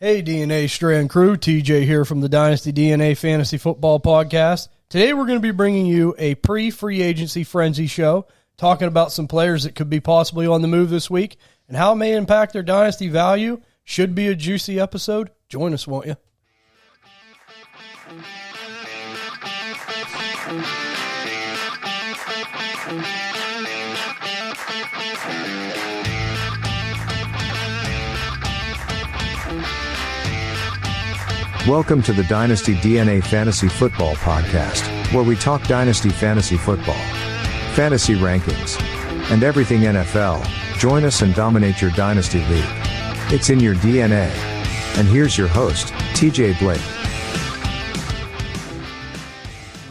Hey, DNA Strand crew, TJ here from the Dynasty DNA Fantasy Football Podcast. Today we're going to be bringing you a pre-free agency frenzy show, talking about some players that could be possibly on the move this week and how it may impact their dynasty value. Should be a juicy episode. Join us, won't you? Welcome to the Dynasty DNA Fantasy Football Podcast, where we talk Dynasty Fantasy Football, fantasy rankings, and everything NFL. Join us and dominate your Dynasty League. It's in your DNA. And here's your host, TJ Blake.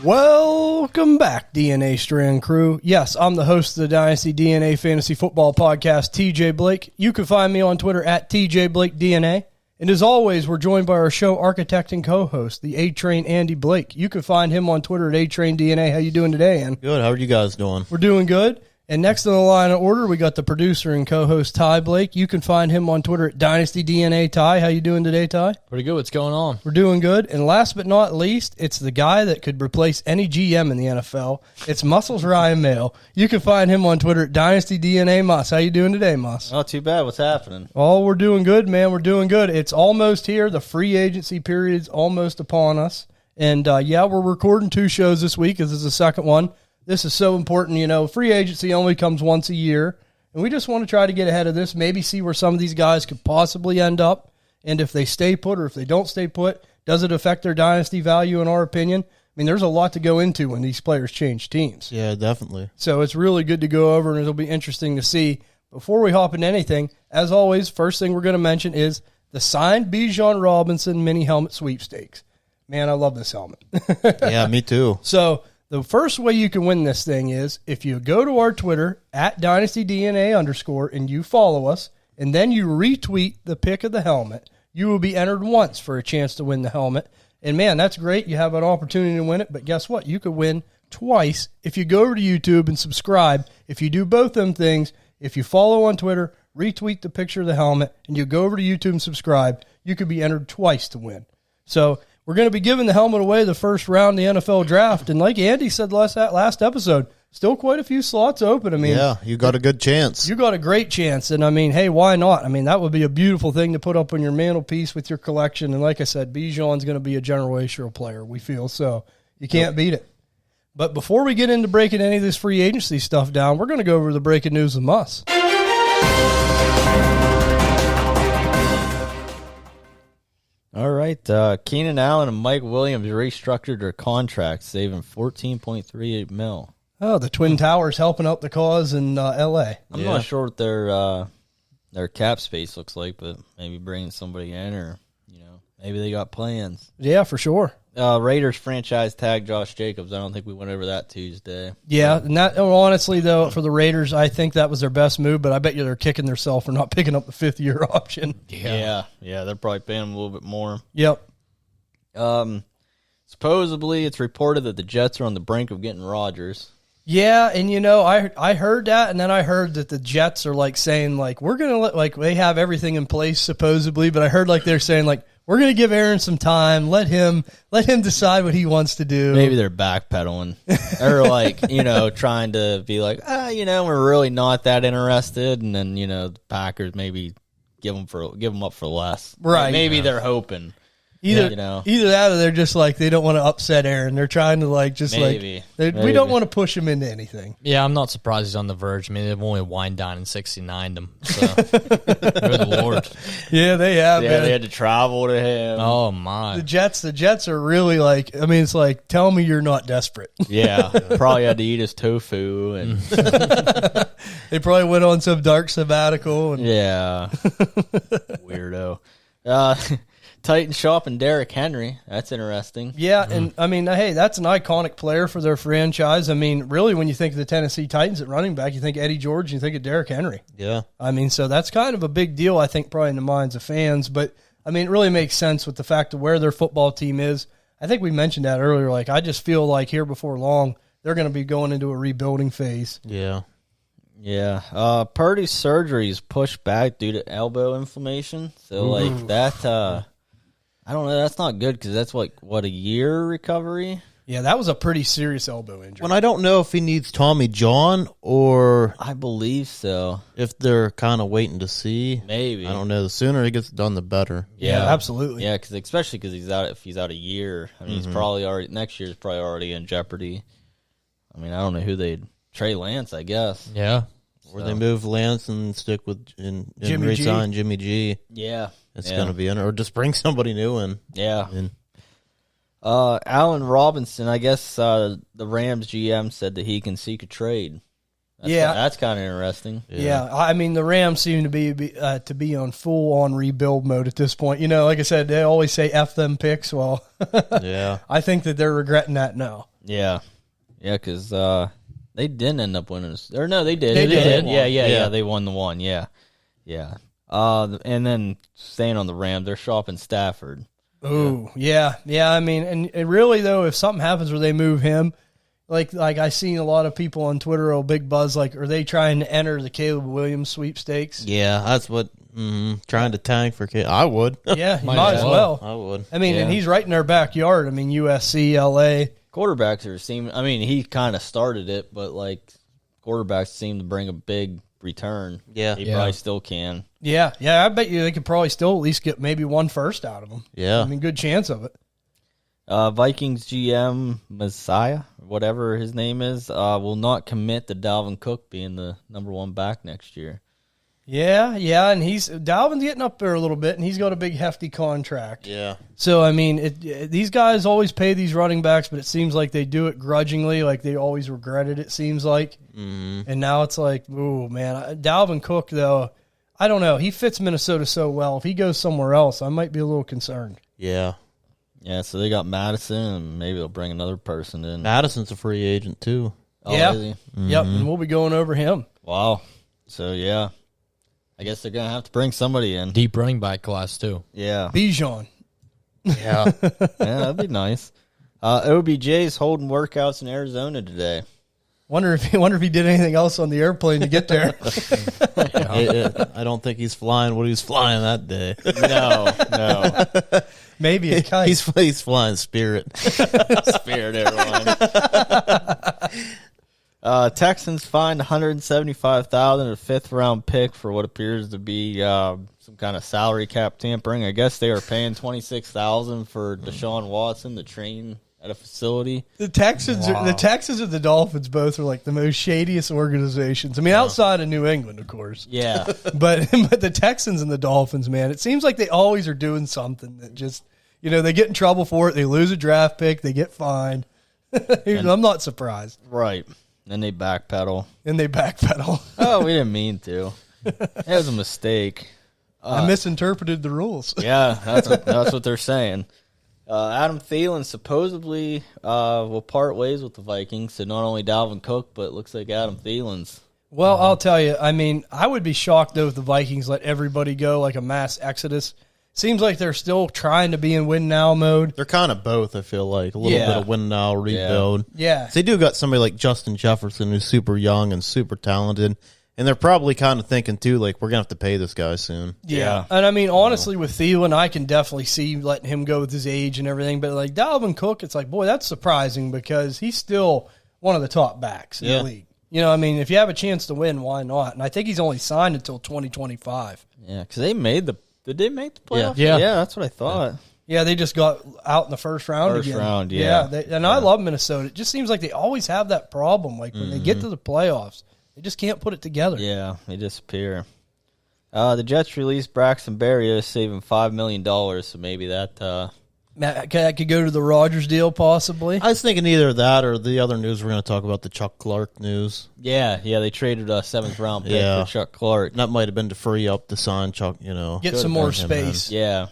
Welcome back, DNA Strand crew. Yes, I'm the host of the Dynasty DNA Fantasy Football Podcast, TJ Blake. You can find me on Twitter at TJBlakeDNA. And as always, we're joined by our show architect and co-host, the A-Train Andy Blake. You can find him on Twitter at A-TrainDNA. How you doing today, Ann? Good. How are you guys doing? We're doing good. And next in the line of order, we got the producer and co-host, Ty Blake. You can find him on Twitter at DynastyDNA. Ty, how you doing today, Ty? Pretty good. What's going on? We're doing good. And last but not least, it's the guy that could replace any GM in the NFL. It's Muscles Ryan Mail. You can find him on Twitter at DynastyDNA. Mus, how you doing today, Mus? Not too bad. What's happening? Oh, we're doing good, man. We're doing good. It's almost here. The free agency period's almost upon us. And, we're recording 2 shows this week. This is the second one. This is so important. You know, free agency only comes once a year, and we just want to try to get ahead of this, maybe see where some of these guys could possibly end up, and if they stay put or if they don't stay put, does it affect their dynasty value in our opinion? I mean, there's a lot to go into when these players change teams. Yeah, definitely. So it's really good to go over, and it'll be interesting to see. Before we hop into anything, as always, first thing we're going to mention is the signed Bijan Robinson mini helmet sweepstakes. Man, I love this helmet. Yeah, me too. So the first way you can win this thing is if you go to our Twitter at DynastyDNA_ and you follow us, and then you retweet the pic of the helmet, you will be entered once for a chance to win the helmet. And man, that's great. You have an opportunity to win it, but guess what? You could win twice if you go over to YouTube and subscribe. If you do both them things, if you follow on Twitter, retweet the picture of the helmet, and you go over to YouTube and subscribe, you could be entered twice to win. So we're going to be giving the helmet away the first round of the NFL draft. And like Andy said last episode, still quite a few slots open. I mean, yeah, you got a good chance. You got a great chance. And I mean, hey, why not? I mean, that would be a beautiful thing to put up on your mantelpiece with your collection. And like I said, Bijan's going to be a generational player, we feel. So you can't beat it. But before we get into breaking any of this free agency stuff down, we're going to go over the breaking news with Mus. All right. Keenan Allen and Mike Williams restructured their contracts, saving $14.38 million. Oh, the Twin Towers helping out the cause in L.A. I'm not sure what their cap space looks like, but maybe bringing somebody in or, maybe they got plans. Yeah, for sure. Raiders franchise tag Josh Jacobs. I don't think we went over that Tuesday. Yeah, honestly, though, for the Raiders, I think that was their best move, but I bet you they're kicking themselves for not picking up the 5th-year option. Yeah, they're probably paying them a little bit more. Yep. Supposedly, it's reported that the Jets are on the brink of getting Rodgers. Yeah, and I heard that, and then I heard that the Jets are saying we're gonna let they have everything in place supposedly, but I heard they're saying we're gonna give Aaron some time, let him decide what he wants to do. Maybe they're backpedaling, or trying to be we're really not that interested, and then the Packers maybe give them up for less. Right? Maybe they're hoping. Either that or they're just they don't want to upset Aaron. They're trying to Maybe. We don't want to push him into anything. Yeah, I'm not surprised he's on the verge. I mean, they've only wine dined and 69'd him. So, good Lord. Yeah, they have. Yeah, they had to travel to him. Oh, my. The Jets are really it's tell me you're not desperate. Yeah, probably had to eat his tofu. And they probably went on some dark sabbatical. Yeah. Weirdo. Titans shopping Derrick Henry. That's interesting. Yeah, and I mean, hey, that's an iconic player for their franchise. I mean, really, when you think of the Tennessee Titans at running back, you think Eddie George, you think of Derrick Henry. Yeah. I mean, so that's kind of a big deal, I think, probably in the minds of fans. But, I mean, it really makes sense with the fact of where their football team is. I think we mentioned that earlier. I just feel here before long, they're going to be going into a rebuilding phase. Yeah. Yeah. Purdy's surgery is pushed back due to elbow inflammation. So, like, that, I don't know, that's not good because that's, like, what, a year recovery? Yeah, that was a pretty serious elbow injury. When I don't know if he needs Tommy John or I believe so. if they're kind of waiting to see. Maybe. I don't know. The sooner he gets it done, the better. Yeah, absolutely. Yeah, especially because he's out. If he's out a year, I mean, he's probably already next year's probably already in jeopardy. I mean, I don't know who they'd Trey Lance, I guess. Yeah. Or they move Lance and stick with and Jimmy G. re-sign Jimmy G. Yeah, It's going to be in, or just bring somebody new in. Yeah. And Allen Robinson, I guess the Rams GM said that he can seek a trade. That's kind of interesting. Yeah, I mean the Rams seem to be on full on rebuild mode at this point. You know, like I said, they always say "F them picks." Well, yeah, I think that they're regretting that now. Yeah, because they didn't end up winning. Or no, they did. They did. Yeah. They won the one. Yeah. And then staying on the Rams, they're shopping Stafford. Oh, yeah. I mean, and really though, if something happens where they move him, like I seen a lot of people on Twitter, big buzz, like, are they trying to enter the Caleb Williams sweepstakes? Yeah, that's what trying to tank for Caleb. I would. Yeah, you might as well. I would. I mean, and he's right in their backyard. I mean, USC, LA. Quarterbacks I mean, he kind of started it, but like quarterbacks seem to bring a big return. Yeah. He probably still can. Yeah, I bet you they could probably still at least get maybe one first out of him. Yeah. I mean, good chance of it. Vikings GM Messiah, whatever his name is, will not commit to Dalvin Cook being the number one back next year. Yeah, and Dalvin's getting up there a little bit, and he's got a big hefty contract. Yeah. So I mean, these guys always pay these running backs, but it seems like they do it grudgingly, like they always regret it. It seems like, and now it's like, oh man, Dalvin Cook though, I don't know. He fits Minnesota so well. If he goes somewhere else, I might be a little concerned. Yeah. Yeah, so they got Mattison, and maybe they'll bring another person in. Madison's a free agent too. Oh, yeah. is he? Yep, and we'll be going over him. Wow. So yeah, I guess they're gonna have to bring somebody in. Deep running back class, too. Yeah. Bijan. Yeah. Yeah, that'd be nice. OBJ's holding workouts in Arizona today. Wonder if he did anything else on the airplane to get there. I don't think he's flying what he was flying that day. No. Maybe a kite. He's flying Spirit. Spirit Airlines. Texans fined $175,000, a fifth-round pick for what appears to be some kind of salary cap tampering. I guess they are paying $26,000 for Deshaun Watson to train at a facility. The Texans and the Dolphins both are like the most shadiest organizations. I mean, outside of New England, of course. Yeah. But the Texans and the Dolphins, man, it seems like they always are doing something that just, they get in trouble for it. They lose a draft pick. They get fined. I'm not surprised. Right. Then they backpedal. Oh, we didn't mean to. It was a mistake. I misinterpreted the rules. Yeah, that's what they're saying. Adam Thielen supposedly will part ways with the Vikings. So not only Dalvin Cook, but it looks like Adam Thielen's. Well, I'll tell you, I mean, I would be shocked, though, if the Vikings let everybody go like a mass exodus. Seems like they're still trying to be in win-now mode. They're kind of both, I feel like. A little bit of win-now, rebuild. Yeah. They do got somebody like Justin Jefferson who's super young and super talented. And they're probably kind of thinking, too, like, we're going to have to pay this guy soon. Yeah. And, I mean, honestly, with Thielen, I can definitely see letting him go with his age and everything. But, like, Dalvin Cook, it's like, boy, that's surprising because he's still one of the top backs in the league. I mean, if you have a chance to win, why not? And I think he's only signed until 2025. Yeah, because did they make the playoffs? Yeah. Yeah, that's what I thought. Yeah, they just got out in the first round again. I love Minnesota. It just seems like they always have that problem. Like, when they get to the playoffs, they just can't put it together. Yeah, they disappear. The Jets released Braxton Berrios, saving $5 million, so maybe that could go to the Rodgers deal, possibly. I was thinking either that or the other news we're going to talk about, the Chuck Clark news. Yeah, they traded a 7th-round pick for Chuck Clark. That might have been to free up the sign Chuck, Get some more space. Yeah.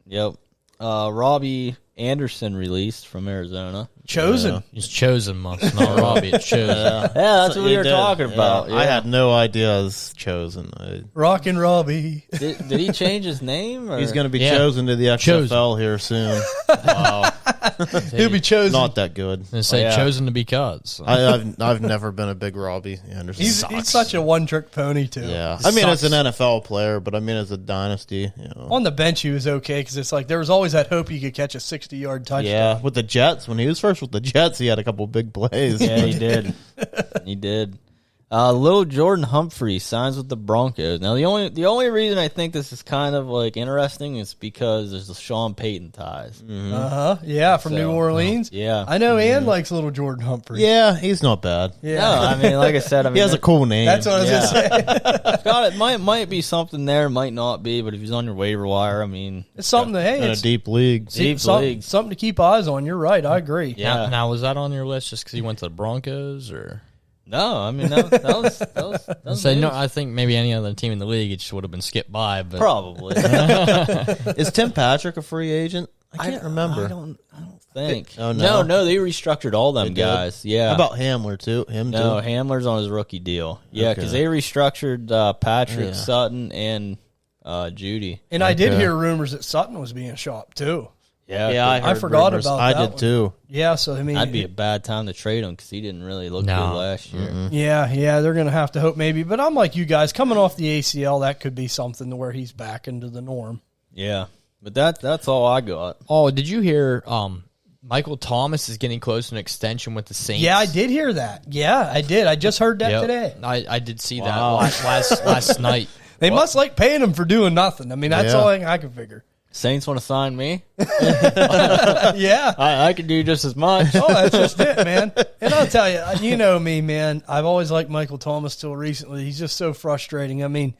Yep. Robbie Anderson released from Arizona. Chosen. Yeah. He's chosen, not Robbie. It's chosen. Yeah, that's what we were talking about. Yeah. I had no idea it was chosen. Rockin' Robbie. Did he change his name? Or? He's going to be chosen to the XFL here soon. Wow. He'll be chosen. Not that good. And say chosen to be cuts. I've never been a big Robbie Anderson. He's such a one-trick pony, too. Yeah, I mean, as an NFL player, but I mean, as a dynasty, On the bench, he was okay because it's like there was always that hope he could catch a 60-yard touchdown. Yeah, with the Jets, when he was first with the Jets, he had a couple big plays. Yeah, he did. He did. Little Jordan Humphrey signs with the Broncos. Now, the only reason I think this is kind of like interesting is because there's the Sean Payton ties. Yeah, from New Orleans. Yeah, I know Ann likes little Jordan Humphrey. Yeah, he's not bad. Yeah. No, I mean, like I said, He has a cool name. That's what I was going to say. God, it might be something there, might not be, but if he's on your waiver wire, I mean, It's something that, hey, in a it's deep league. something to keep eyes on. You're right. I agree. Yeah. Now, was that on your list just because he went to the Broncos, or? no, I mean that was So, news. no, I think maybe any other team in the league, it just would have been skipped by. But Probably. Is Tim Patrick a free agent? I can't remember. I don't think. Oh, no? No, they restructured all them They did? guys. Yeah. How about Hamler too? no, Hamler's on his rookie deal. Yeah, because Okay. they restructured Patrick, Yeah. Sutton, and Judy. And I did Okay. hear rumors that Sutton was being shopped, too. Yeah, I forgot about I that did one. too. Yeah, so, I mean. That'd be a bad time to trade him because he didn't really look No. good last year. Yeah, they're going to have to hope maybe. But I'm like you guys, coming off the ACL, that could be something to where he's back into the norm. Yeah, but that's all I got. oh, did you hear? Michael Thomas is getting close to an extension with the Saints. Yeah, I did hear that. Yeah, I did. I just heard that Yep. today. I did see Wow. that last night. They must like paying him for doing nothing. I mean, that's Yeah. all I can figure. Saints want to sign me? Yeah. I could do just as much. Oh, that's just it, man. And I'll tell you, you know me, man. I've always liked Michael Thomas till recently. He's just so frustrating. I mean,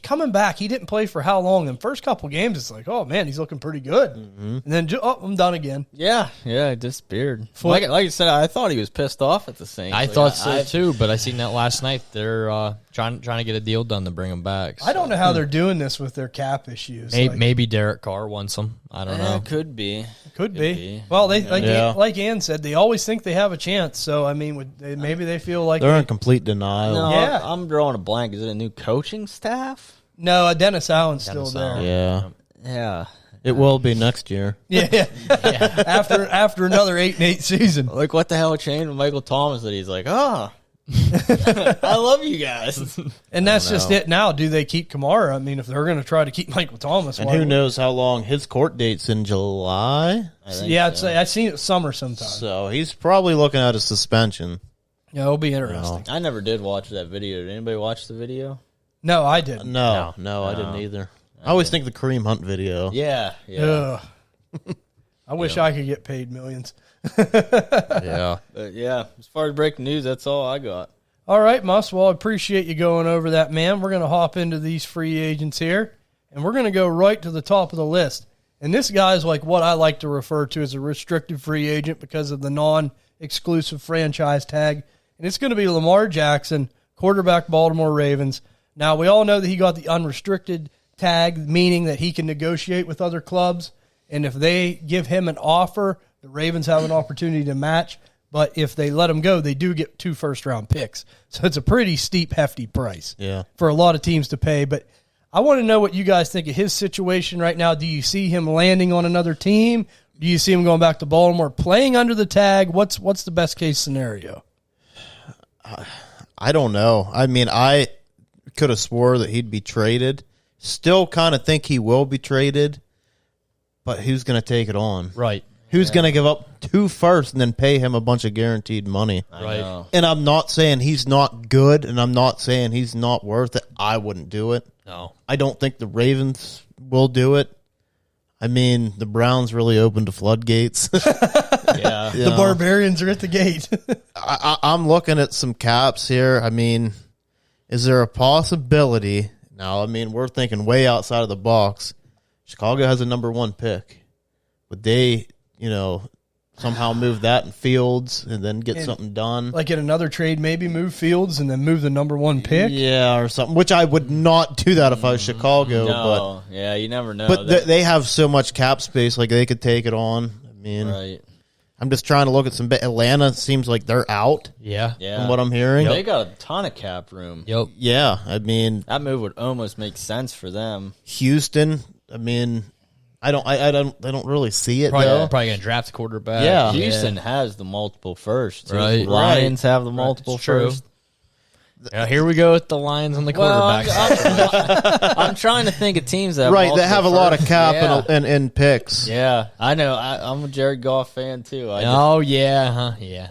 coming back, he didn't play for how long? In the first couple games, it's like, oh, man, he's looking pretty good. And then, I'm done again. Yeah, it disappeared. Like I said, I thought he was pissed off at the Saints. I Like, thought so too, but I seen that last night. They're trying to get a deal done to bring him back. I don't know how they're doing this with their cap issues. Maybe Derek Carr wants him. I don't know. Could be. Could Could be. be. Well, they Yeah. like Ann said, they always think they have a chance. So I mean, maybe they feel like They're in complete denial. No, Yeah. I'm drawing a blank. Is it a new coaching staff? no. Dennis Allen's still Dennis there. Allen. Yeah, Yeah. it will be next year. Yeah. After another 8-8 season. Like, what the hell changed with Michael Thomas that he's like, I love you guys. And that's just it now. Do they keep Kamara? I mean, if they're going to try to keep Michael Thomas, And why who would- knows how long his court date's in July? Yeah, I'd seen it summer sometime. So he's probably looking at a suspension. Yeah, it'll be interesting. I never did watch that video. Did anybody watch the video? No, I didn't. No, I didn't either. I always think the Kareem Hunt video. Yeah. Ugh. I wish I could get paid millions. Yeah. But yeah, as far as breaking news, that's all I got. All right, Mus. Well, I appreciate you going over that, man. We're going to hop into these free agents here, and we're going to go right to the top of the list. And this guy's like what I like to refer to as a restricted free agent because of the non-exclusive franchise tag. And it's going to be Lamar Jackson, quarterback, Baltimore Ravens. Now, we all know that he got the unrestricted tag, meaning that he can negotiate with other clubs. And if they give him an offer, the Ravens have an opportunity to match. But if they let him go, they do get 2 first-round picks. So it's a pretty steep, hefty price for a lot of teams to pay. But I want to know what you guys think of his situation right now. Do you see him landing on another team? Do you see him going back to Baltimore, playing under the tag? What's the best-case scenario? I don't know. I mean, I could have swore that he'd be traded. Still kind of think he will be traded. But who's going to take it on? Right. Who's going to give up 2 firsts and then pay him a bunch of guaranteed money? I know. And I'm not saying he's not good, and I'm not saying he's not worth it. I wouldn't do it. No. I don't think the Ravens will do it. I mean, the Browns really opened the floodgates. Yeah. You The know, Barbarians are at the gate. I'm looking at some caps here. I mean, is there a possibility? Now, I mean, we're thinking way outside of the box. Chicago has a number 1 pick. Would they, somehow move that in Fields and then get something done? Like in another trade, maybe move Fields and then move the number 1 pick? Yeah, or something. Which I would not do that if I was Chicago. No. Yeah, you never know. But they have so much cap space, like they could take it on. I mean, right. I'm just trying to look at some. Atlanta seems like they're out Yeah. Yeah. from what I'm hearing. They got a ton of cap room. Yep. Yeah, I mean, That move would almost make sense for them. Houston, I mean, I don't really see it Probably, though. probably going to draft a quarterback. Yeah. Houston has the multiple first. Too. Right. Lions have the multiple It's true. first. Yeah, here we go with the Lions and the Well, quarterbacks. I'm trying to think of teams that Right, that have a lot of first. cap Yeah. and picks. Yeah, I know. I'm a Jared Goff fan too. Oh, yeah. Huh? Yeah.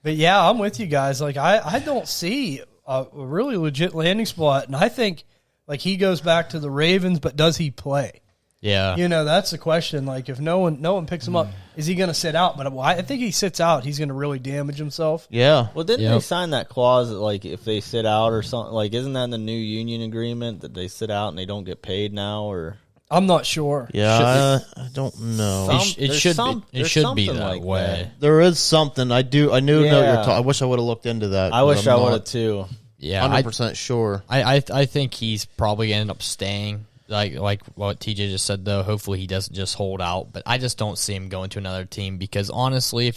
But yeah, I'm with you guys. Like I don't see a really legit landing spot, and I think like he goes back to the Ravens, but does he play? Yeah. You know, that's the question. Like if no one picks him up, is he going to sit out? But I think he sits out, he's going to really damage himself. Yeah. Well, didn't Yep. they sign that clause that, like, if they sit out or something? Like, isn't that in the new union agreement that they sit out and they don't get paid now? Or I'm not sure. Yeah, I don't know. It should be there's that something like way. that. There is something. I knew know Yeah. what you're talking. I wish I would have looked into that. I but wish I'm I not would have too. Yeah. 100% sure. I think he's probably going to end up staying. Like what TJ just said, though, hopefully he doesn't just hold out. But I just don't see him going to another team because, honestly,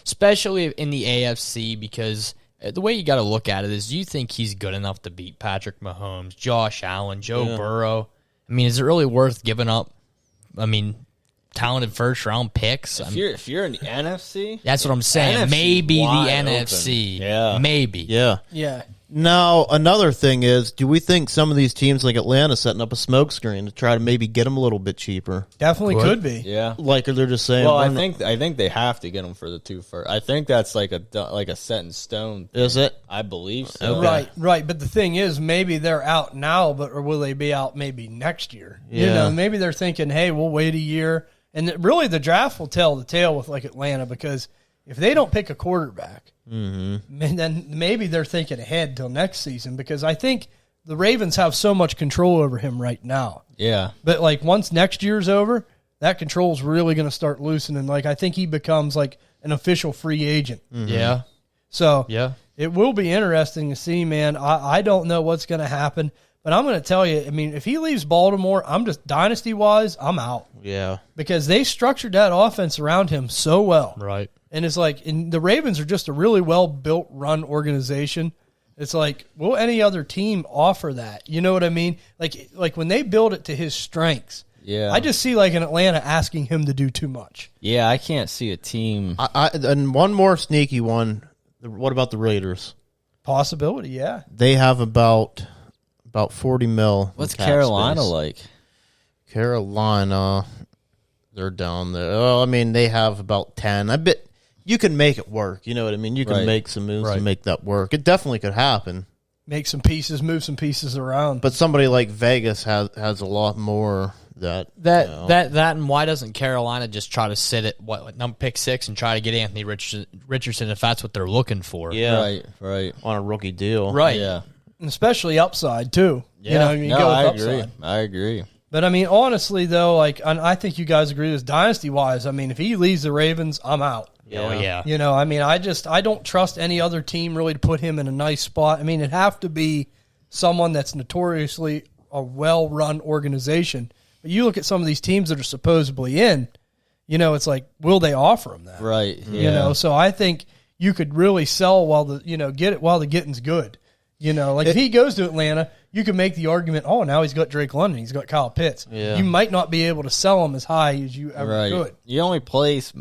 especially in the AFC, because the way you got to look at it is, do you think he's good enough to beat Patrick Mahomes, Josh Allen, Joe Burrow? I mean, is it really worth giving up, talented first-round picks? If you're in the NFC, That's what I'm saying. NFC Maybe the wide NFC. open. Yeah. Maybe. Yeah. Yeah. Now, another thing is, do we think some of these teams like Atlanta setting up a smokescreen to try to maybe get them a little bit cheaper? Definitely could be. yeah. Like, or they're just saying, Well, we're I not- think they have to get them for the 2 first. I think that's like a set in stone. Is it? I believe so. Okay. Right. But the thing is, maybe they're out now, or will they be out maybe next year? You Yeah. know, maybe they're thinking, hey, we'll wait a year. And really the draft will tell the tale with like Atlanta, because if they don't pick a quarterback, then maybe they're thinking ahead till next season, because I think the Ravens have so much control over him right now. Yeah. But like once next year's over, that control is really going to start loosening. Like I think he becomes like an official free agent. Yeah. So Yeah. it will be interesting to see, man. I don't know what's going to happen, but I'm going to tell you, I mean, if he leaves Baltimore, I'm just dynasty-wise, I'm out, Yeah. because they structured that offense around him so well. Right. And it's like, and the Ravens are just a really well-built run organization. It's like, will any other team offer that? You know what I mean? Like when they build it to his strengths, Yeah. I just see like in Atlanta asking him to do too much. Yeah, I can't see a team. And one more sneaky one. What about the Raiders? Possibility, yeah. They have about 40 mil. in What's cap Carolina space. like? Carolina, they're down there. Oh, I mean, they have about 10. I bet you can make it work. You know what I mean? You can Right. make some moves to Right. make that work. It definitely could happen. Make some pieces, move some pieces around. But somebody like Vegas has a lot more that That you know. that and why doesn't Carolina just try to sit at number pick 6 and try to get Anthony Richardson if that's what they're looking for? Yeah, Right. on a rookie deal. Right. Yeah. And especially upside too. Yeah. You know, you no, go with I upside. agree. I agree. But I mean, honestly though, like I think you guys agree with dynasty wise. I mean, if he leaves the Ravens, I'm out. Oh yeah. You know, I mean, I don't trust any other team really to put him in a nice spot. I mean, it'd have to be someone that's notoriously a well-run organization. But you look at some of these teams that are supposedly in, you know, it's like, will they offer him that? Right. Yeah. You know, so I think you could really sell while get it while the getting's good. You know, like if he goes to Atlanta, you can make the argument, oh, now he's got Drake London, he's got Kyle Pitts. Yeah. You might not be able to sell him as high as you ever Right. could. You only place,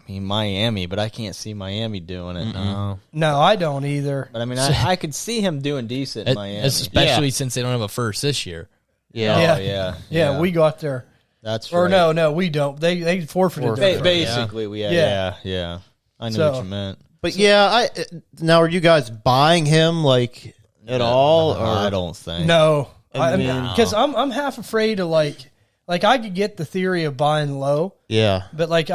Miami, but I can't see Miami doing it. No. No, I don't either. But I mean, I could see him doing decent in Miami. Especially since they don't have a first this year. Yeah. Yeah. Oh, yeah. Yeah, we got there. That's Or right. no, we don't. They forfeited their first. Basically, we Yeah. yeah. I know So- what you meant. But yeah, now are you guys buying him like at all? Or I don't think. No, I mean- because I'm half afraid of like I could get the theory of buying low, Yeah. but like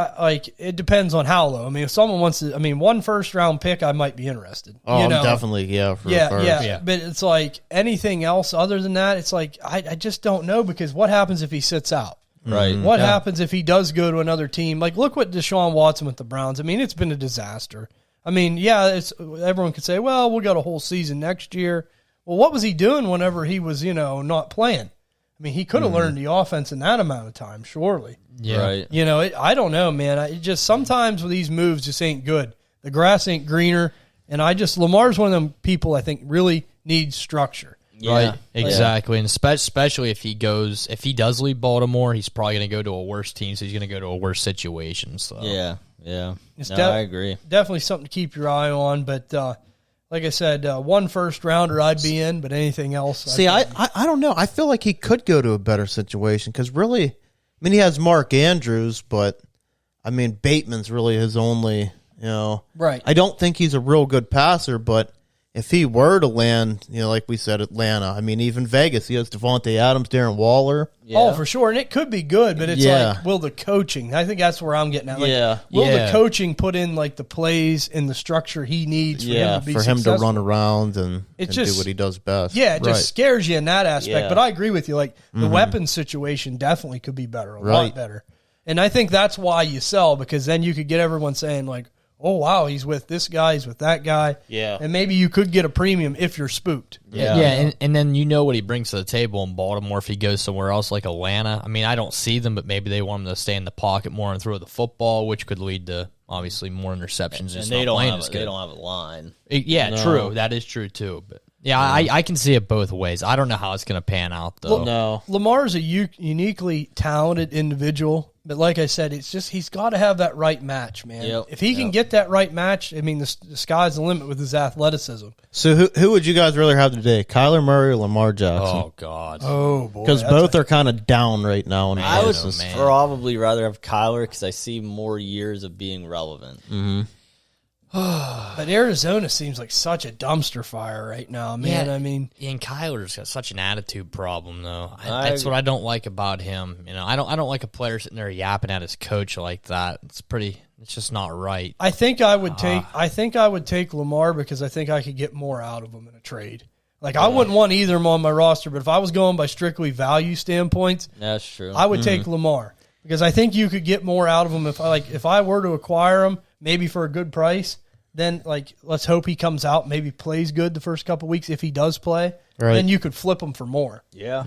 it depends on how low. I mean, if someone wants to, I mean, 1 first round pick, I might be interested. Oh, you I'm know? definitely for Yeah, first. yeah, but it's like anything else other than that, it's like I just don't know, because what happens if he sits out? Right. What happens if he does go to another team? Like, look what Deshaun Watson with the Browns. I mean, it's been a disaster. I mean, yeah, everyone could say, well, we'll got a whole season next year. Well, what was he doing whenever he was, not playing? I mean, he could have learned the offense in that amount of time, surely. Yeah. Right. I don't know, man. It just sometimes with these moves just ain't good. The grass ain't greener, and Lamar's one of them people I think really needs structure. Right, exactly, and especially if he does leave Baltimore, he's probably going to go to a worse team, so he's going to go to a worse situation. So Yeah. I agree. Definitely something to keep your eye on, but like I said, one first rounder I'd be in, but anything else. See, I don't know. I feel like he could go to a better situation because really, I mean, he has Mark Andrews, but I mean, Bateman's really his only, Right. I don't think he's a real good passer, but if he were to land, like we said, Atlanta, I mean, even Vegas, he has Devontae Adams, Darren Waller. Yeah. Oh, for sure. And it could be good, but it's like, will the coaching, I think that's where I'm getting at. Like, will the coaching put in like the plays and the structure he needs for him to be successful? Him to run around and do what he does best. Yeah, it just scares you in that aspect. But I agree with you. Like the weapons situation definitely could be better, a lot better. And I think that's why you sell, because then you could get everyone saying like, oh, wow, he's with this guy, he's with that guy. Yeah. And maybe you could get a premium if you're spooked. Yeah, and then you know what he brings to the table in Baltimore if he goes somewhere else like Atlanta. I mean, I don't see them, but maybe they want him to stay in the pocket more and throw the football, which could lead to, obviously, more interceptions. And they don't have a line. True. That is true, too. But yeah, I can see it both ways. I don't know how it's going to pan out, though. No. Lamar's a uniquely talented individual. But like I said, it's just he's got to have that right match, man. Yep. If he can get that right match, I mean, the sky's the limit with his athleticism. So who would you guys rather have today, Kyler Murray or Lamar Jackson? Oh, God. Oh, boy. Because both are kind of down right now. I would probably rather have Kyler because I see more years of being relevant. Mm-hmm. But Arizona seems like such a dumpster fire right now, man. Yeah, I mean, and Kyler's got such an attitude problem, though. That's what I don't like about him. I don't like a player sitting there yapping at his coach like that. It's just not right. I think I would take Lamar because I think I could get more out of him in a trade. Like I wouldn't want either of them on my roster, but if I was going by strictly value standpoints, that's true. I would take Lamar because I think you could get more out of him if I were to acquire him, maybe for a good price. Then, let's hope he comes out, maybe plays good the first couple weeks if he does play. Right. Then you could flip him for more. Yeah.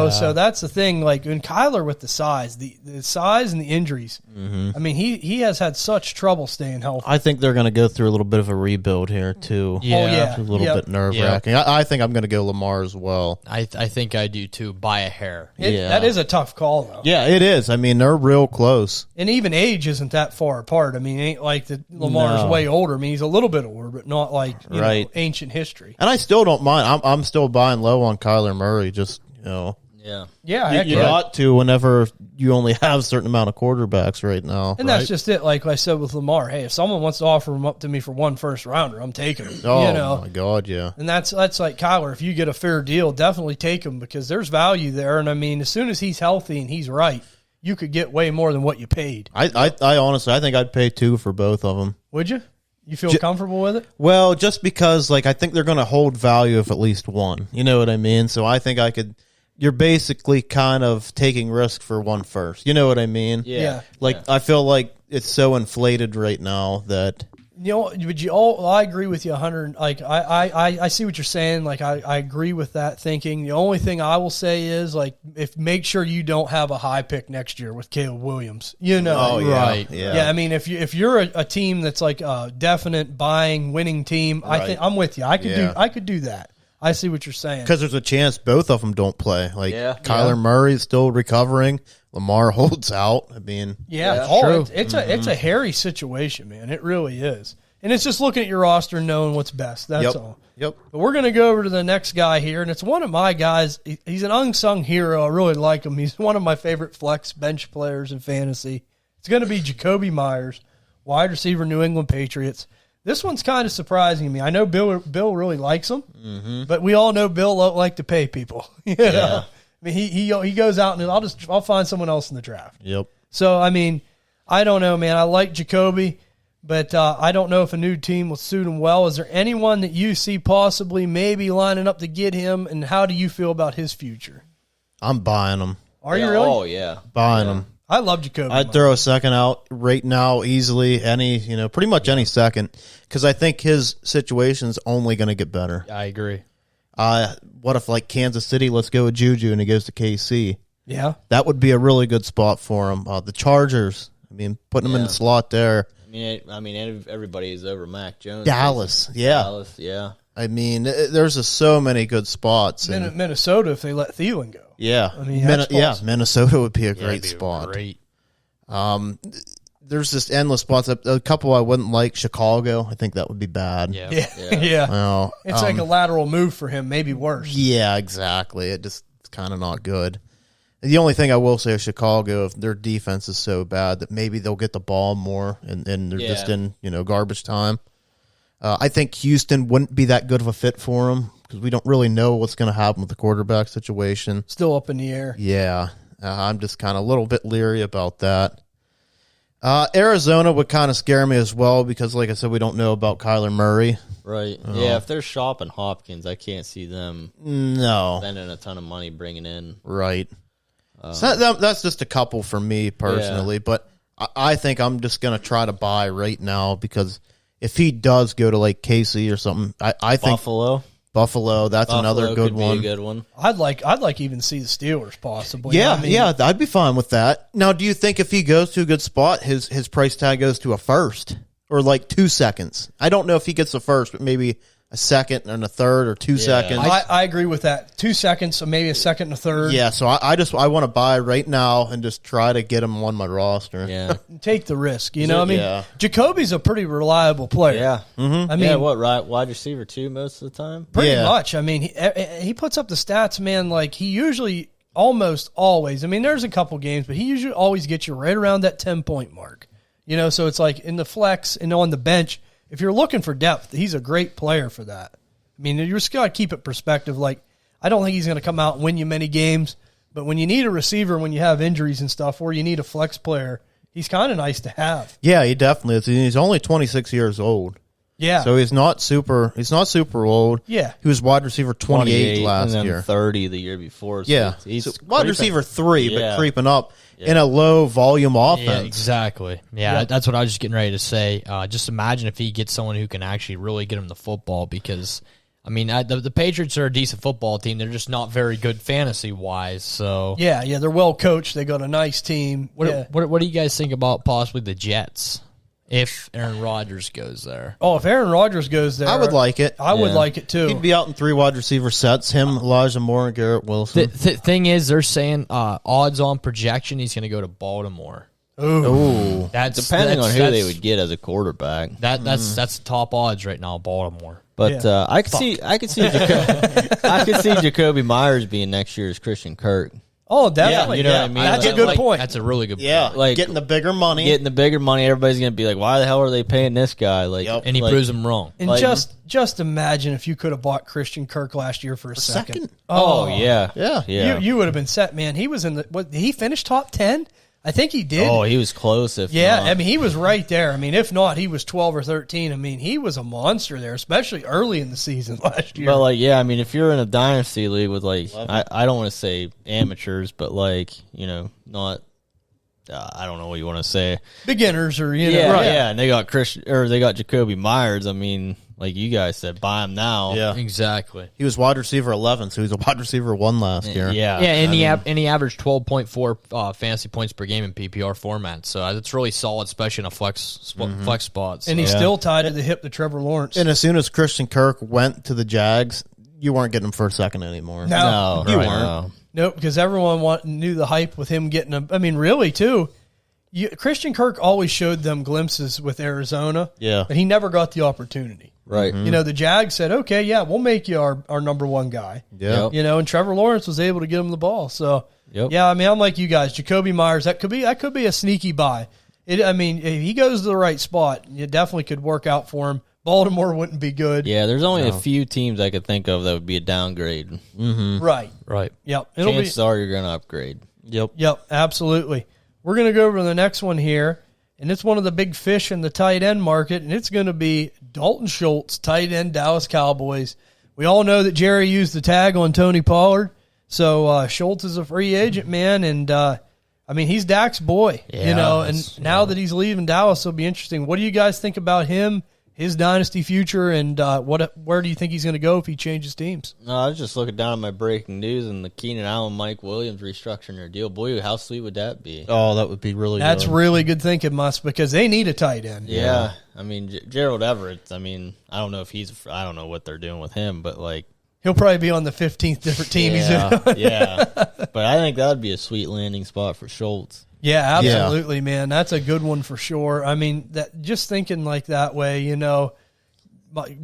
So that's the thing. Like, in Kyler with the size, the size and the injuries, I mean, he has had such trouble staying healthy. I think they're going to go through a little bit of a rebuild here, too. Yeah. It's a little bit nerve-wracking. Yeah. I think I'm going to go Lamar as well. I think I do, too, by a hair. That is a tough call, though. Yeah, it is. I mean, they're real close. And even age isn't that far apart. I mean, it ain't like Lamar's way older. I mean, he's a little bit older, but not like ancient history. And I still don't mind. I'm still buying low on Kyler Murray. Just you ought to whenever you only have a certain amount of quarterbacks right now. And that's just it. Like I said with Lamar, hey, if someone wants to offer him up to me for one first rounder, I'm taking him. Oh my God, yeah. And that's like Kyler. If you get a fair deal, definitely take him because there's value there. And I mean, as soon as he's healthy and he's right, you could get way more than what you paid. I honestly, I think I'd pay $2 for both of them. Would you? You feel comfortable with it? Well, just because, I think they're going to hold value of at least one. You know what I mean? So I think I could. You're basically kind of taking risk for one first. You know what I mean? Yeah. I feel like it's so inflated right now that. I agree with you 100. Like I see what you're saying. Like I agree with that thinking. The only thing I will say is make sure you don't have a high pick next year with Caleb Williams. Oh yeah, right. Yeah. I mean, if you're a team that's like a definite buying winning team, right. I think I'm with you. I could do that. I see what you're saying because there's a chance both of them don't play. Kyler Murray's still recovering. Lamar holds out. I mean, true. It's a hairy situation, man. It really is. And it's just looking at your roster and knowing what's best. That's all. Yep. But we're going to go over to the next guy here, and it's one of my guys. He's an unsung hero. I really like him. He's one of my favorite flex bench players in fantasy. It's going to be Jakobi Meyers, wide receiver, New England Patriots. This one's kind of surprising to me. I know Bill really likes him, but we all know Bill don't like to pay people. I mean, he goes out and I'll find someone else in the draft. Yep. So I mean, I don't know, man. I like Jakobi, but I don't know if a new team will suit him well. Is there anyone that you see possibly maybe lining up to get him, and how do you feel about his future? I'm buying him. Are you really? Oh yeah, buying him. I love Jakobi. I'd throw a second out right now easily. Pretty much any second, because I think his situation's only going to get better. I agree. What if Kansas City? Let's go with Juju and he goes to KC. Yeah, that would be a really good spot for him. The Chargers. I mean, putting him in the slot there. I mean, everybody is over Mac Jones. Dallas, yeah. Dallas, yeah. I mean, there's just so many good spots. Minnesota, if they let Thielen go. Yeah. I mean, that's possible. Minnesota would be a Yeah, great it'd be spot. Great. There's just endless spots. A couple I wouldn't like. Chicago, I think that would be bad. Yeah. Yeah. Well, It's like a lateral move for him, maybe worse. yeah, exactly. It's kind of not good. The only thing I will say is Chicago, if their defense is so bad that maybe they'll get the ball more and they're just in garbage time. I think Houston wouldn't be that good of a fit for them because we don't really know what's going to happen with the quarterback situation. Still up in the air. Yeah, I'm just kind of a little bit leery about that. Arizona would kind of scare me as well because, like I said, we don't know about Kyler Murray. Right. Yeah, if they're shopping Hopkins, I can't see them spending a ton of money bringing in. Right. So that's just a couple for me personally, but I think I'm just going to try to buy right now because if he does go to like KC or something, I think Buffalo, that's another good could one. Be a good one. I'd like even see the Steelers possibly. Yeah, I mean, yeah, I'd be fine with that. Now, do you think if he goes to a good spot, his price tag goes to a first or like 2 seconds? I don't know if he gets a first, but maybe a second and a third or 2 seconds. I agree with that. 2 seconds, so maybe a second and a third. Yeah, so I want to buy right now and just try to get him on my roster. Yeah. Take the risk. You know, I mean, Yeah. Jacoby's a pretty reliable player. Yeah. Mm-hmm. I mean, wide receiver too most of the time? pretty much. I mean, he puts up the stats, man, like he usually almost always. I mean, there's a couple games, but he usually always gets you right around that 10-point mark. You know, so it's like in the flex and on the bench, if you're looking for depth, he's a great player for that. I mean, you just got to keep it perspective. Like, I don't think he's going to come out and win you many games, but when you need a receiver, when you have injuries and stuff, or you need a flex player, he's kind of nice to have. Yeah, he definitely is. He's only 26 years old. Yeah. So he's not super old. Yeah. He was wide receiver 28 last and then year. 30 the year before. So Yeah. he's So wide creeping. receiver 3, but Yeah. creeping up in a low volume offense. Yeah, exactly. Yeah, that's what I was just getting ready to say. Just imagine if he gets someone who can actually really get him the football because, I mean, the Patriots are a decent football team. They're just not very good fantasy-wise. So Yeah, they're well coached. They got a nice team. What do you guys think about possibly the Jets if Aaron Rodgers goes there? Oh, if Aaron Rodgers goes there, I would like it. I would like it too. He'd be out in 3 wide receiver sets. Him, Elijah Moore, and Garrett Wilson. The thing is, they're saying odds on projection he's going to go to Baltimore. Ooh. That's Depending on who that's- they would get as a quarterback. That's top odds right now, Baltimore. But Yeah. I could see Jakobi Meyers being next year's Christian Kirk. Oh, definitely. you know what I mean? That's a Like- good point. That's a really good Yeah, point. Like- getting the bigger money. Getting the bigger money, everybody's gonna be like, "Why the hell are they paying this guy?" Like, Yep. And he like, proves them wrong. And like- just imagine if you could have bought Christian Kirk last year for a second. second? Oh yeah, Yeah. You would have been set, man. He was in the what? Did he finish top 10? I think he did. Oh, he was close. If yeah, not. I mean, he was right there. I mean, if not, he was 12 or 13. I mean, he was a monster there, especially early in the season last year. But like, yeah, I mean, if you're in a dynasty league with like, I don't want to say amateurs, but like, not, I don't know what you want to say. Beginners or Yeah, and they got they got Jakobi Meyers. I mean, like you guys said, buy him now. Yeah. Exactly. He was wide receiver 11, so he was a wide receiver 1 last year. Yeah, Yeah, and he averaged 12.4 fantasy points per game in PPR format. So that's really solid, especially in a flex spot. So. and he's still tied to the hip to Trevor Lawrence. And as soon as Christian Kirk went to the Jags, you weren't getting him for a second anymore. No. no, You right, weren't. no. Nope, because everyone knew the hype with him getting a. I mean, really, too. Christian Kirk always showed them glimpses with Arizona. Yeah. But he never got the opportunity. Right. You know, the Jags said, okay, yeah, we'll make you our number one guy. Yeah. You know, and Trevor Lawrence was able to get him the ball. So, Yep. yeah, I mean, I'm like you guys. Jakobi Meyers, that could be a sneaky buy. I mean, if he goes to the right spot, it definitely could work out for him. Baltimore wouldn't be good. Yeah, there's only a few teams I could think of that would be a downgrade. Right. Right. Yep. Chances are you're going to upgrade. Yep, absolutely. We're going to go over to the next one here, and it's one of the big fish in the tight end market, and it's going to be Dalton Schultz, tight end, Dallas Cowboys. We all know that Jerry used the tag on Tony Pollard, so Schultz is a free agent, man, and I mean, he's Dak's boy, Yeah, and now that he's leaving Dallas, it'll be interesting. What do you guys think about him his dynasty future and where do you think he's going to go if he changes teams? No, I was just looking down at my breaking news and the Keenan Allen, Mike Williams restructuring their deal. Boy, how sweet would that be? Oh, that would be really That's good. really good thinking, Musk, because they need a tight end. Yeah. I mean, Gerald Everett, I don't know if I don't know what they're doing with him, but like. He'll probably be on the 15th different team he's in. Yeah. But I think that would be a sweet landing spot for Schultz. Yeah, absolutely, man. That's a good one for sure. I mean, that just thinking like that way, the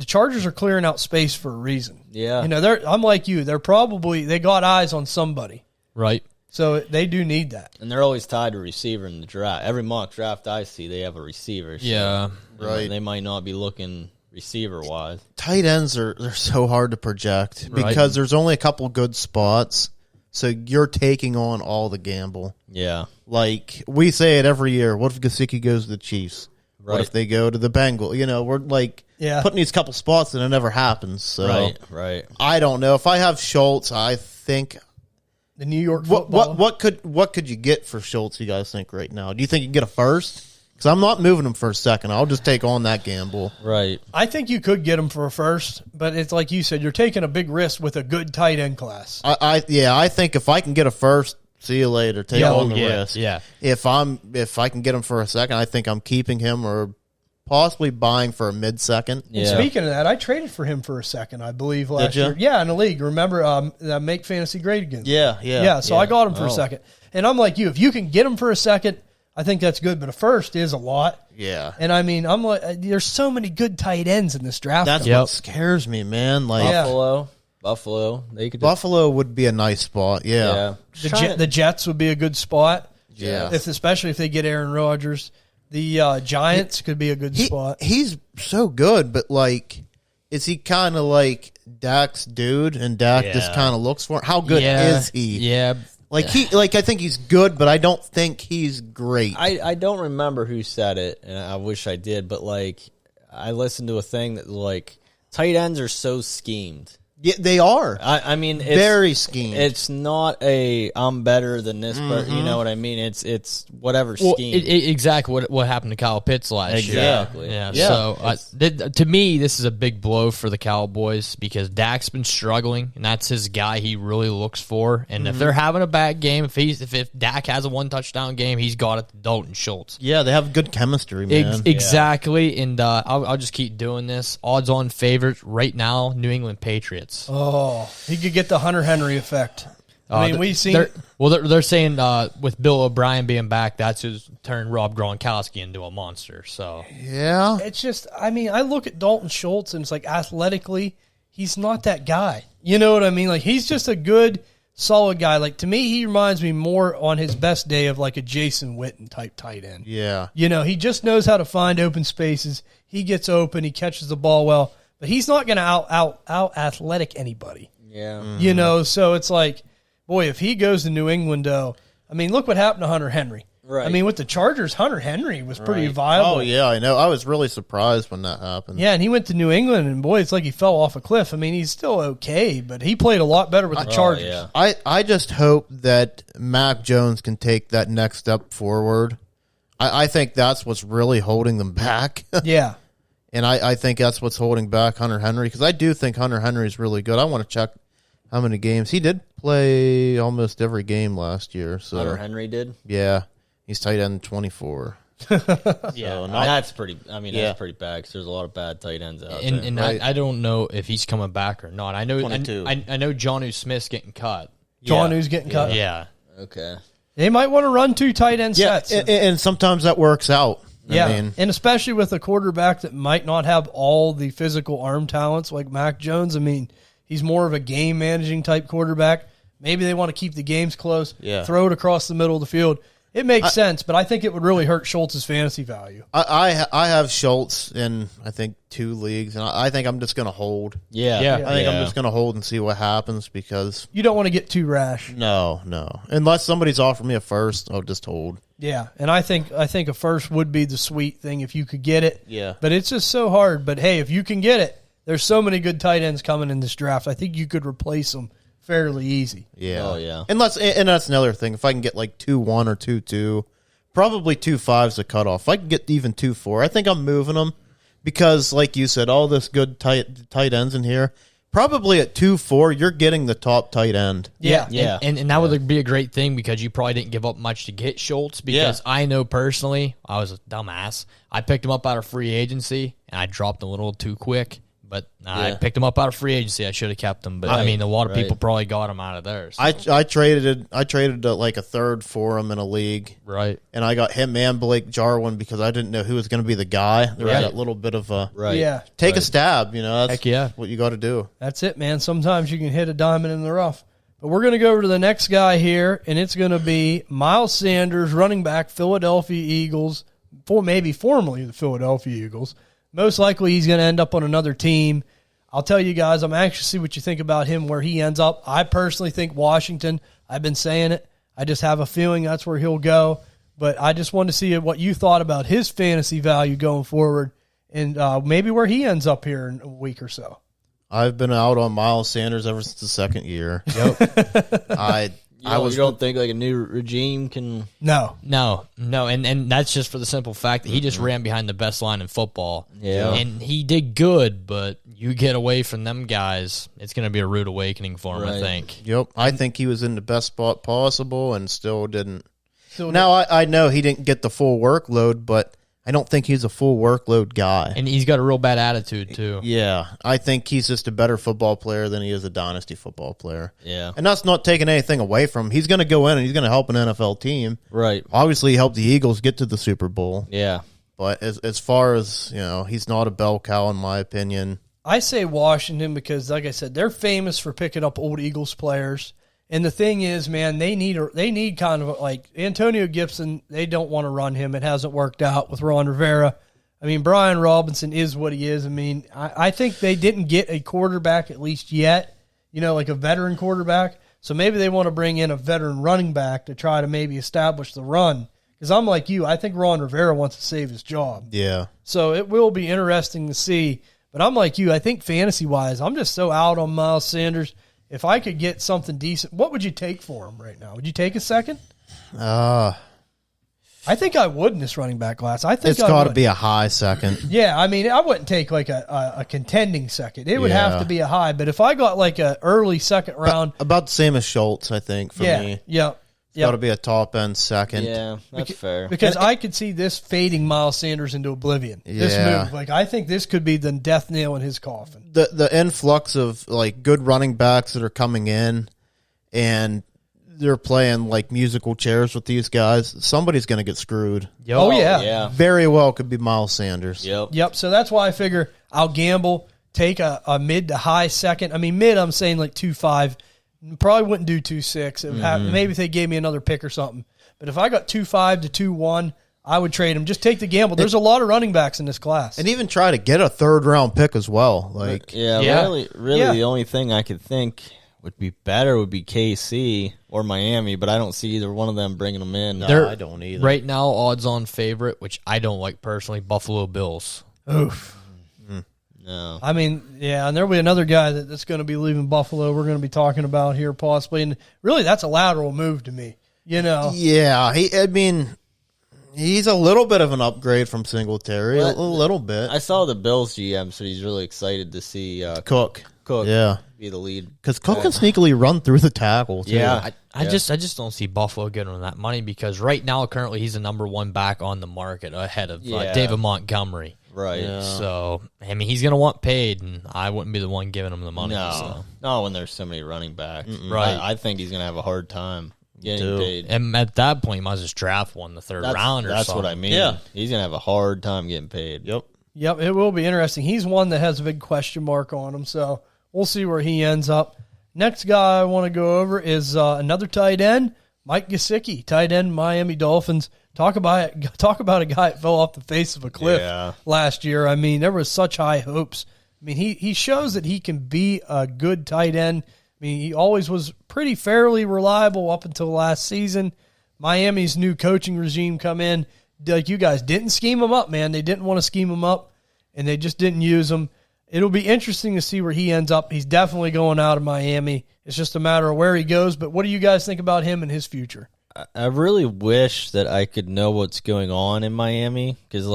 Chargers are clearing out space for a reason. Yeah. I'm like you. They got eyes on somebody. Right. So they do need that. And they're always tied to receiver in the draft. Every mock draft I see, they have a receiver. So, Yeah. Right. They might not be looking receiver-wise. Tight ends they're so hard to project because there's only a couple good spots, so you're taking on all the gamble. Yeah. Like, we say it every year. What if Gesicki goes to the Chiefs? Right. What if they go to the Bengals? We're like putting these couple spots and it never happens. So Right. I don't know. If I have Schultz, I think The New York football. what could you get for Schultz, you guys think right now? Do you think you can get a first? Because I'm not moving him for a second. I'll just take on that gamble. Right. I think you could get him for a first, but it's like you said, you're taking a big risk with a good tight end class. I think if I can get a first, see you later. Take on the risk. Yeah. If I can get him for a second, I think I'm keeping him or possibly buying for a mid-second. And speaking of that, I traded for him for a second, I believe, last Did you? year. Yeah, in the league. Remember, Make Fantasy Great Again. Yeah. So I got him for a second. And I'm like you, if you can get him for a second, I think that's good, but a first is a lot. Yeah. And I mean, I'm like, there's so many good tight ends in this draft. That's what scares me, man. Like Buffalo. They could Buffalo would be a nice spot. Yeah. The Jets would be a good spot. Yeah. Especially if they get Aaron Rodgers. The Giants could be a good spot. He's so good, but like, is he kind of like Dak's dude, and Dak just kind of looks for him? How good is he? Yeah. I think he's good, but I don't think he's great. I don't remember who said it, and I wish I did, but like I listened to a thing that like tight ends are so schemed. Yeah, they are. I mean, it's very schemed. It's not I'm better than this, but you know what I mean. It's whatever scheme. Exactly what happened to Kyle Pitts last year. Exactly. Yeah. Yeah. So to me, this is a big blow for the Cowboys because Dak's been struggling, and that's his guy he really looks for. And if they're having a bad game, if Dak has a 1 touchdown game, he's got it to Dalton Schultz. Yeah, they have good chemistry, man. Exactly. And I'll just keep doing this. Odds-on favorites right now: New England Patriots. Oh, he could get the Hunter Henry effect. I mean, we've seen. They're saying with Bill O'Brien being back, that's who's turned Rob Gronkowski into a monster. So Yeah. It's just, I mean, I look at Dalton Schultz and it's like athletically, he's not that guy. You know what I mean? Like, he's just a good, solid guy. Like, to me, he reminds me more on his best day of like a Jason Witten type tight end. Yeah. He just knows how to find open spaces. He gets open. He catches the ball well. But he's not going to out athletic anybody. Yeah. So it's like, boy, if he goes to New England, though, I mean, look what happened to Hunter Henry. Right. I mean, with the Chargers, Hunter Henry was pretty viable. Oh, yeah, I know. I was really surprised when that happened. Yeah, and he went to New England, and boy, it's like he fell off a cliff. I mean, he's still okay, but he played a lot better with the Chargers. Yeah. I just hope that Mac Jones can take that next step forward. I think that's what's really holding them back. Yeah. And I think that's what's holding back Hunter Henry, because I do think Hunter Henry is really good. I want to check how many games. He did play almost every game last year. So Hunter Henry did. Yeah. He's tight end 24. Yeah, that's pretty. I mean, that's pretty bad because there's a lot of bad tight ends out there. And I don't know if he's coming back or not. I know 22. I know Jonnu Smith's getting cut. Jonnu's getting cut. Yeah. Okay. They might want to run 2 tight end sets. And sometimes that works out. Yeah, I mean, and especially with a quarterback that might not have all the physical arm talents like Mac Jones. I mean, he's more of a game-managing type quarterback. Maybe they want to keep the games close, throw it across the middle of the field. It makes sense, but I think it would really hurt Schultz's fantasy value. I have Schultz in, I think, 2 leagues, and I think I'm just going to hold. Yeah. I think I'm just going to hold and see what happens, because You don't want to get too rash. no. Unless somebody's offered me a first, I'll just hold. Yeah, and I think a first would be the sweet thing if you could get it. Yeah. But it's just so hard. But, hey, if you can get it, there's so many good tight ends coming in this draft. I think you could replace them fairly easy. Yeah. Oh, yeah. And that's another thing. If I can get like 2-1 or 2-2, probably 2-5's the cutoff. If I can get even 2-4, I think I'm moving them. because, like you said, all this good tight ends in here. Probably at 2-4, you're getting the top tight end. Yeah. Yeah. And that would be a great thing because you probably didn't give up much to get Schultz because I know personally, I was a dumbass. I picked him up out of free agency, and I dropped him a little too quick. But I picked him up out of free agency. I should have kept him. But, I mean, a lot of people probably got him out of theirs. So. I traded like a third for him in a league. Right. And I got him and Blake Jarwin because I didn't know who was going to be the guy. There was that little bit of a take a stab, That's what you got to do. That's it, man. Sometimes you can hit a diamond in the rough. But we're going to go over to the next guy here, and it's going to be Miles Sanders, running back, Philadelphia Eagles, maybe formerly the Philadelphia Eagles. Most likely he's going to end up on another team. I'll tell you guys, I'm anxious to see what you think about him, where he ends up. I personally think Washington. I've been saying it. I just have a feeling that's where he'll go. But I just wanted to see what you thought about his fantasy value going forward and maybe where he ends up here in a week or so. I've been out on Miles Sanders ever since the second year. Yep. You don't think like a new regime can? No, and that's just for the simple fact that he just ran behind the best line in football. Yeah, and he did good, but you get away from them guys, it's going to be a rude awakening for him. I think. Yep, I think he was in the best spot possible and still didn't. I know he didn't get the full workload, but I don't think he's a full workload guy. And he's got a real bad attitude, too. Yeah, I think he's just a better football player than he is a dynasty football player. Yeah. And that's not taking anything away from him. He's going to go in and he's going to help an NFL team. Right. Obviously, he helped the Eagles get to the Super Bowl. Yeah. But as far as, he's not a bell cow in my opinion. I say Washington because, like I said, they're famous for picking up old Eagles players. And the thing is, man, they need kind of like Antonio Gibson. They don't want to run him. It hasn't worked out with Ron Rivera. I mean, Brian Robinson is what he is. I mean, I think they didn't get a quarterback at least yet, like a veteran quarterback. So maybe they want to bring in a veteran running back to try to maybe establish the run. Because I'm like you. I think Ron Rivera wants to save his job. Yeah. So it will be interesting to see. But I'm like you. I think fantasy-wise, I'm just so out on Miles Sanders. If I could get something decent, what would you take for him right now? Would you take a second? I think I would in this running back class. I think it's got to be a high second. Yeah, I mean, I wouldn't take like a contending second. It would have to be a high. But if I got like a early second round, about the same as Schultz, I think for me. Yeah. It's got to be a top end second. Yeah, that's fair. Because I could see this fading Miles Sanders into oblivion. Yeah. This move, like I think this could be the death nail in his coffin. The influx of like good running backs that are coming in, and they're playing like musical chairs with these guys. Somebody's going to get screwed. Oh yeah, very well could be Miles Sanders. Yep. So that's why I figure I'll gamble, take a mid to high second. I mean mid, I'm saying like 2.5. Probably wouldn't do 2.6. Maybe if they gave me another pick or something. But if I got 2.5 to 2.1, I would trade him. Just take the gamble. There's a lot of running backs in this class. And even try to get a third round pick as well. Really, the only thing I could think would be better would be KC or Miami, but I don't see either one of them bringing them in. No, I don't either. Right now, odds-on favorite, which I don't like personally, Buffalo Bills. Oof. No. I mean, and there'll be another guy that's going to be leaving Buffalo we're going to be talking about here possibly. And really, that's a lateral move to me, Yeah, he's a little bit of an upgrade from Singletary, a little bit. I saw the Bills GM said he's really excited to see Cook be the lead. Because Cook can sneakily run through the tackle, too. Yeah. I just don't see Buffalo getting him that money because right now, currently, he's the number one back on the market ahead of David Montgomery. Right. Yeah. So, I mean, he's going to want paid, and I wouldn't be the one giving him the money. No, when there's so many running backs. Right. I think he's going to have a hard time getting paid. And at that point, you might as well just draft one in the third round or something. That's what I mean. Yeah. He's going to have a hard time getting paid. Yep, it will be interesting. He's one that has a big question mark on him, so we'll see where he ends up. Next guy I want to go over is another tight end, Mike Gesicki, tight end, Miami Dolphins. Talk about a guy that fell off the face of a cliff last year. I mean, there was such high hopes. I mean, he shows that he can be a good tight end. I mean, he always was pretty fairly reliable up until last season. Miami's new coaching regime come in. Like you guys didn't scheme him up, man. They didn't want to scheme him up, and they just didn't use him. It'll be interesting to see where he ends up. He's definitely going out of Miami. It's just a matter of where he goes. But what do you guys think about him and his future? I really wish that I could know what's going on in Miami because,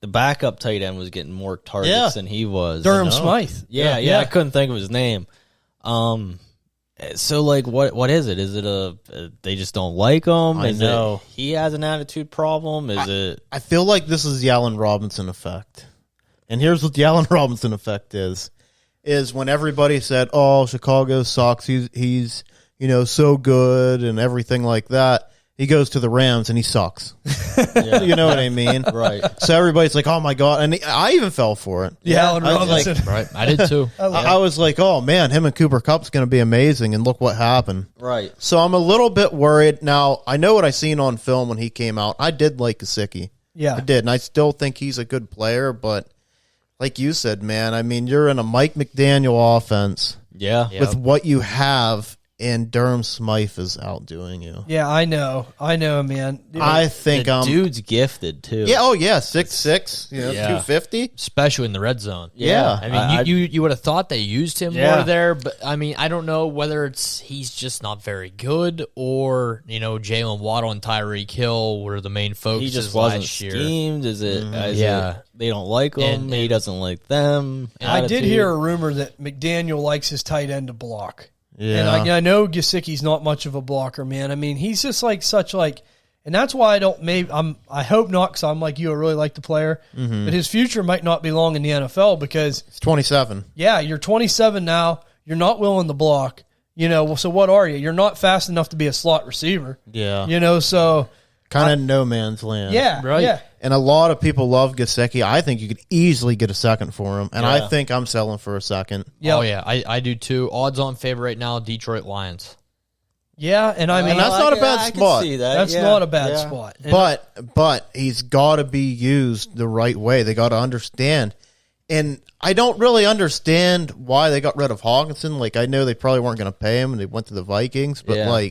the backup tight end was getting more targets than he was. Durham Smythe. Yeah, I couldn't think of his name. So like, what is it? Is it they just don't like him? I know. He has an attitude problem? I feel like this is the Allen Robinson effect. And here's what the Allen Robinson effect is when everybody said, "Oh, Chicago sucks. He's so good and everything like that." He goes to the Rams and he sucks. Yeah. You know what I mean? Right. So everybody's like, "Oh my god!" And I even fell for it. Yeah, Allen Robinson. Right, I did too. I was like, "Oh man, him and Cooper Kupp's going to be amazing." And look what happened. Right. So I'm a little bit worried now. I know what I seen on film when he came out. I did like Gesicki. Yeah. I did, and I still think he's a good player. But like you said, man, I mean, you're in a Mike McDaniel offense Yeah. with what you have, and Durham Smythe is outdoing you. Yeah, I know, man. I think The dude's gifted too. Yeah. Oh yeah, 6'6", Yeah. 250. Especially in the red zone. Yeah. I mean, you would have thought they used him Yeah. more there, but I mean, I don't know whether he's just not very good or Jalen Waddle and Tyreek Hill were the main focuses He just wasn't last year. schemed. Is it? Yeah. They don't like him. And- He doesn't like them. I did Attitude. hear a rumor that McDaniel likes his tight end to block. Yeah. And I know Gesicki's not much of a blocker, man. I mean, he's just and that's why I hope not, because I'm like you, I really like the player, but his future might not be long in the NFL because, It's 27. yeah, you're 27 now, you're not willing to block, so what are you? You're not fast enough to be a slot receiver, Yeah. so, Kind of no man's land. yeah, Right. yeah. And a lot of people love Gesicki. I think you could easily get a second for him, and Yeah. I think I'm selling for a second. Yep. Oh, yeah, I do too. Odds on favorite right now, Detroit Lions. Yeah, and I mean, And that's not a bad I can spot. see that. that's Yeah. not a bad Yeah. spot. And But he's got to be used the right way. They got to understand. And I don't really understand why they got rid of Hawkinson. Like, I know they probably weren't going to pay him, and they went to the Vikings, but Yeah.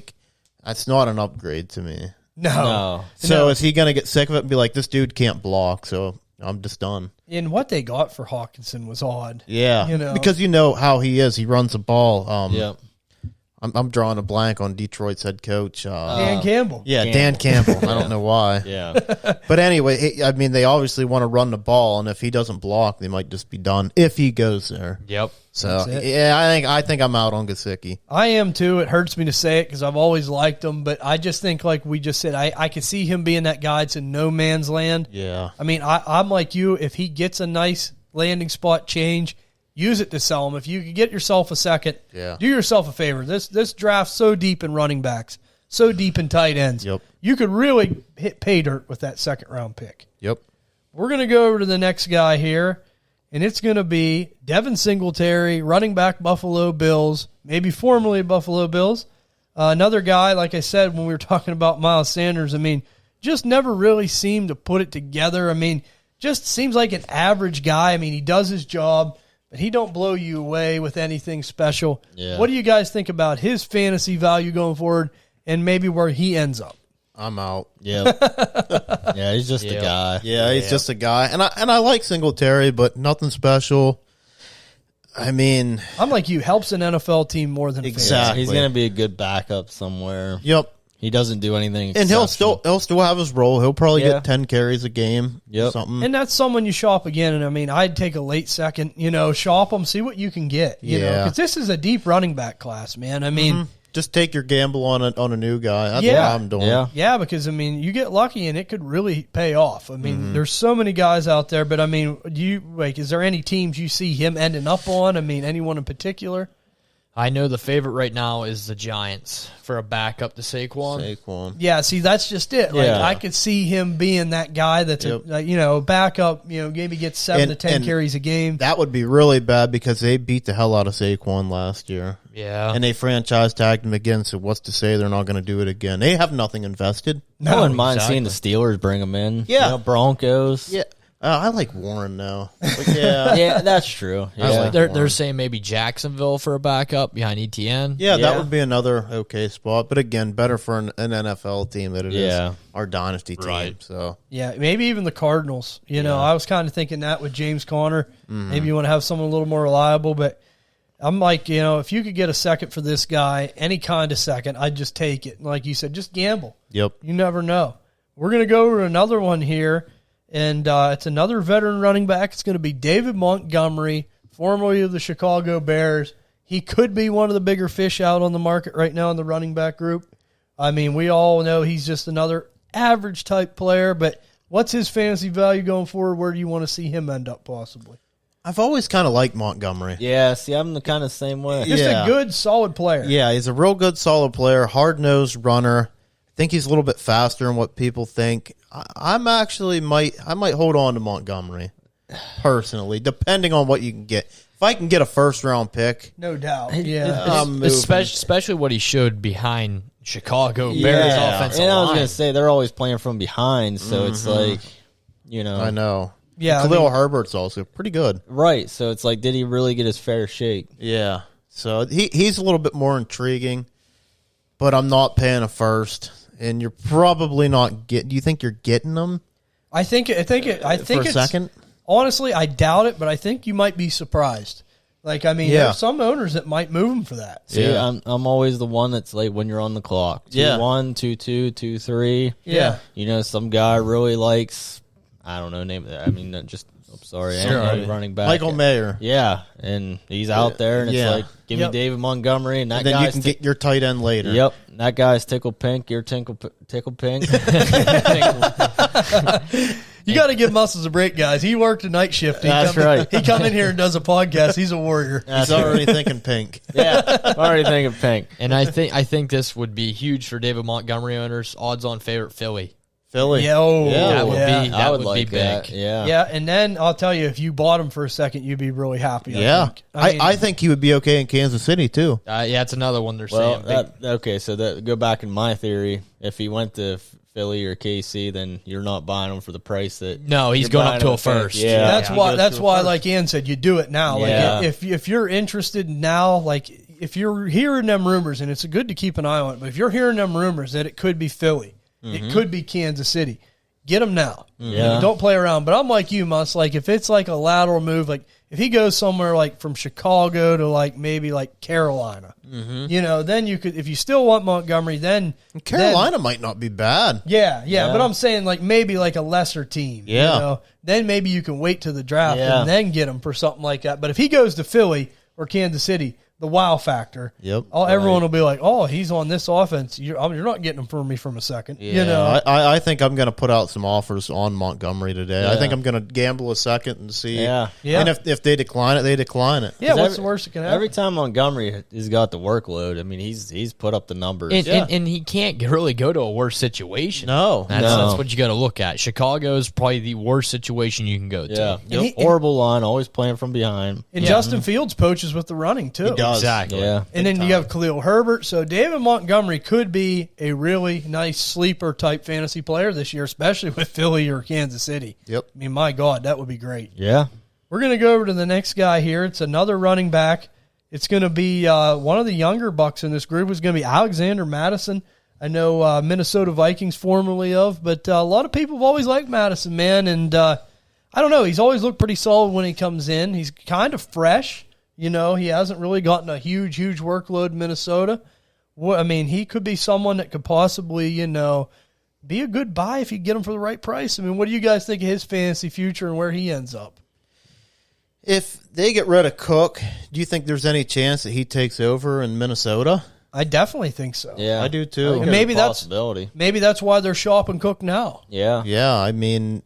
that's not an upgrade to me. No. So is he going to get sick of it and be like, this dude can't block, so I'm just done? And what they got for Hawkinson was odd. Yeah. Because you know how he is. He runs the ball. Yeah. I'm drawing a blank on Detroit's head coach. Dan Campbell. Yeah, Dan Campbell. I don't know why. Yeah. But anyway, they obviously want to run the ball, and if he doesn't block, they might just be done if he goes there. Yep. So That's it. yeah, I think I'm out on Gesicki. I am too. It hurts me to say it because I've always liked him, but I just think, like we just said, I could see him being that guy that's in no man's land. Yeah. I mean, I'm like you. If he gets a nice landing spot change, use it to sell him. If you could get yourself a second, do yourself a favor. This draft's so deep in running backs, so deep in tight ends. Yep. You could really hit pay dirt with that second round pick. Yep. We're going to go over to the next guy here, and it's going to be Devin Singletary, running back, Buffalo Bills, maybe formerly Buffalo Bills. Another guy, like I said, when we were talking about Miles Sanders, I mean, just never really seemed to put it together. I mean, just seems like an average guy. I mean, he does his job, but he don't blow you away with anything special. Yeah. What do you guys think about his fantasy value going forward and maybe where he ends up? I'm out. Yeah. Yeah, he's just a guy. Yeah, he's just a guy, and I like Singletary, but nothing special. I mean, I'm like you, helps an NFL team more than Exactly. He's going to be a good backup somewhere. yep. He doesn't do anything And he'll exceptional. still have his role. He'll probably Yeah. get 10 carries a game. Yep. Something. And that's someone you shop again. And I mean, I'd take a late second, shop them, see what you can get, Yeah. because this is a deep running back class, man. I mean, Just take your gamble on a new guy. That's Yeah. what I'm doing. Yeah. yeah, because I mean, you get lucky and it could really pay off. I mean, there's so many guys out there, but I mean, is there any teams you see him ending up on? I mean, anyone in particular? I know the favorite right now is the Giants for a backup to Saquon. Saquon. Yeah, see, that's just it. Like, Yeah. I could see him being that guy that's a backup. Maybe gets 7 to 10 carries a game. That would be really bad because they beat the hell out of Saquon last year. Yeah. And they franchise tagged him again, so what's to say they're not going to do it again? They have nothing invested. I wouldn't mind exactly. seeing the Steelers bring him in. Yeah. Broncos. Yeah. I like Warren now. But yeah. Yeah, that's true. I Yeah. like They're Warren. saying maybe Jacksonville for a backup behind ETN. Yeah, that Yeah. would be another okay spot. But again, better for an NFL team than it is our dynasty team. Right. So Yeah, maybe even the Cardinals. I was kind of thinking that with James Conner. Maybe you want to have someone a little more reliable, but I'm like, if you could get a second for this guy, any kind of second, I'd just take it. Like you said, just gamble. yep. You never know. We're going to go to another one here, And it's another veteran running back. It's going to be David Montgomery, formerly of the Chicago Bears. He could be one of the bigger fish out on the market right now in the running back group. I mean, we all know he's just another average type player, but what's his fantasy value going forward? Where do you want to see him end up possibly? I've always kind of liked Montgomery. Yeah, see, I'm the kind of same way. Just Yeah. a good, solid player. Yeah, he's a real good, solid player, hard-nosed runner. I think he's a little bit faster than what people think. I might hold on to Montgomery personally, depending on what you can get. If I can get a first-round pick, No doubt. Yeah. I'm moving. Especially what he showed behind Chicago Bears offensive and I was line. going to say, they're always playing from behind, so it's like, you know. I know. Yeah, Khalil Herbert's also pretty good. Right, so it's like, did he really get his fair shake? Yeah. So he's a little bit more intriguing, but I'm not paying a first, and you're probably not getting. Do you think you're getting them I think for a it's second? honestly, I doubt it, but I think you might be surprised. Like, I mean, Yeah. there's some owners that might move him for that. See, Yeah. I'm always the one that's like when you're on the clock. 2-1, 2-2, 2-3. Yeah. You know, some guy really likes, I don't know, name it. I mean, I'm sorry, Sure. any running back. Michael Mayer. Yeah, and he's out there, and it's Yeah. like, give me Yep. David Montgomery, and that And then you guy's can get your tight end later. Yep, that guy's tickle pink. You're tickle pink. You got to give Muscles a break, guys. He worked a night shift. That's right. He come in here and does a podcast. He's a warrior. He's already thinking pink. Yeah, already thinking pink. And I think this would be huge for David Montgomery owners. Odds-on favorite Philly. Philly. Yeah, oh, Yeah. That would yeah. be I would be like big. that. Yeah. Yeah, and then I'll tell you, if you bought him for a second, you'd be really happy. Yeah. I think. I think he would be okay in Kansas City, too. Yeah, it's another one they're Well, saying. okay, so that go back in my theory. If he went to Philly or KC, then you're not buying him for the price that. No, he's you're going buying up to him a at pick. first. Yeah, That's he why. goes That's to a why, first. like Ian said, you do it now. Yeah. Like if you're interested now, like if you're hearing them rumors, and it's good to keep an eye on it. But if you're hearing them rumors that it could be Philly, it could be Kansas City, get him now. Yeah. Don't play around. But I'm like you, Mus. Like if it's like a lateral move, like if he goes somewhere like from Chicago to like maybe like Carolina, you know, then you could. If you still want Montgomery, then Carolina might not be bad. Yeah, but I'm saying like maybe like a lesser team. Yeah. You know? Then maybe you can wait to the draft Yeah. and then get him for something like that. But if he goes to Philly or Kansas City, the wow factor. Yep. Everyone will be like, "Oh, he's on this offense. You're not getting him for me from a second." You know. I think I'm going to put out some offers on Montgomery today. I Yeah. think I'm going to gamble a second and see. Yeah. Yeah. And if they decline it, they decline it. Yeah. What's Every- the worst that can happen? Every time Montgomery has got the workload, I mean, he's put up the numbers. And he can't really go to a worse situation. No. That's what you got to look at. Chicago is probably the worst situation you can go to. Yeah. And he- Horrible line, always playing from behind. And Justin Fields poaches with the running too. He does. Exactly. Yeah. And then you have Khalil Herbert. So David Montgomery could be a really nice sleeper type fantasy player this year, especially with Philly or Kansas City. Yep. I mean, my God, that would be great. Yeah. We're going to go over to the next guy here. It's another running back. It's going to be one of the younger bucks in this group is going to be Alexander Mattison. I know Minnesota Vikings formerly of, but a lot of people have always liked Mattison, man. And I don't know. He's always looked pretty solid when he comes in. He's kind of fresh. You know, he hasn't really gotten a huge workload in Minnesota. I mean, he could be someone that could possibly, you know, be a good buy if you get him for the right price. I mean, what do you guys think of his fantasy future and where he ends up? If they get rid of Cook, do you think there's any chance that he takes over in Minnesota? I definitely think so. Yeah. I do too. think And there's maybe a that's- possibility. Maybe that's why they're shopping Cook now. Yeah. Yeah, I mean,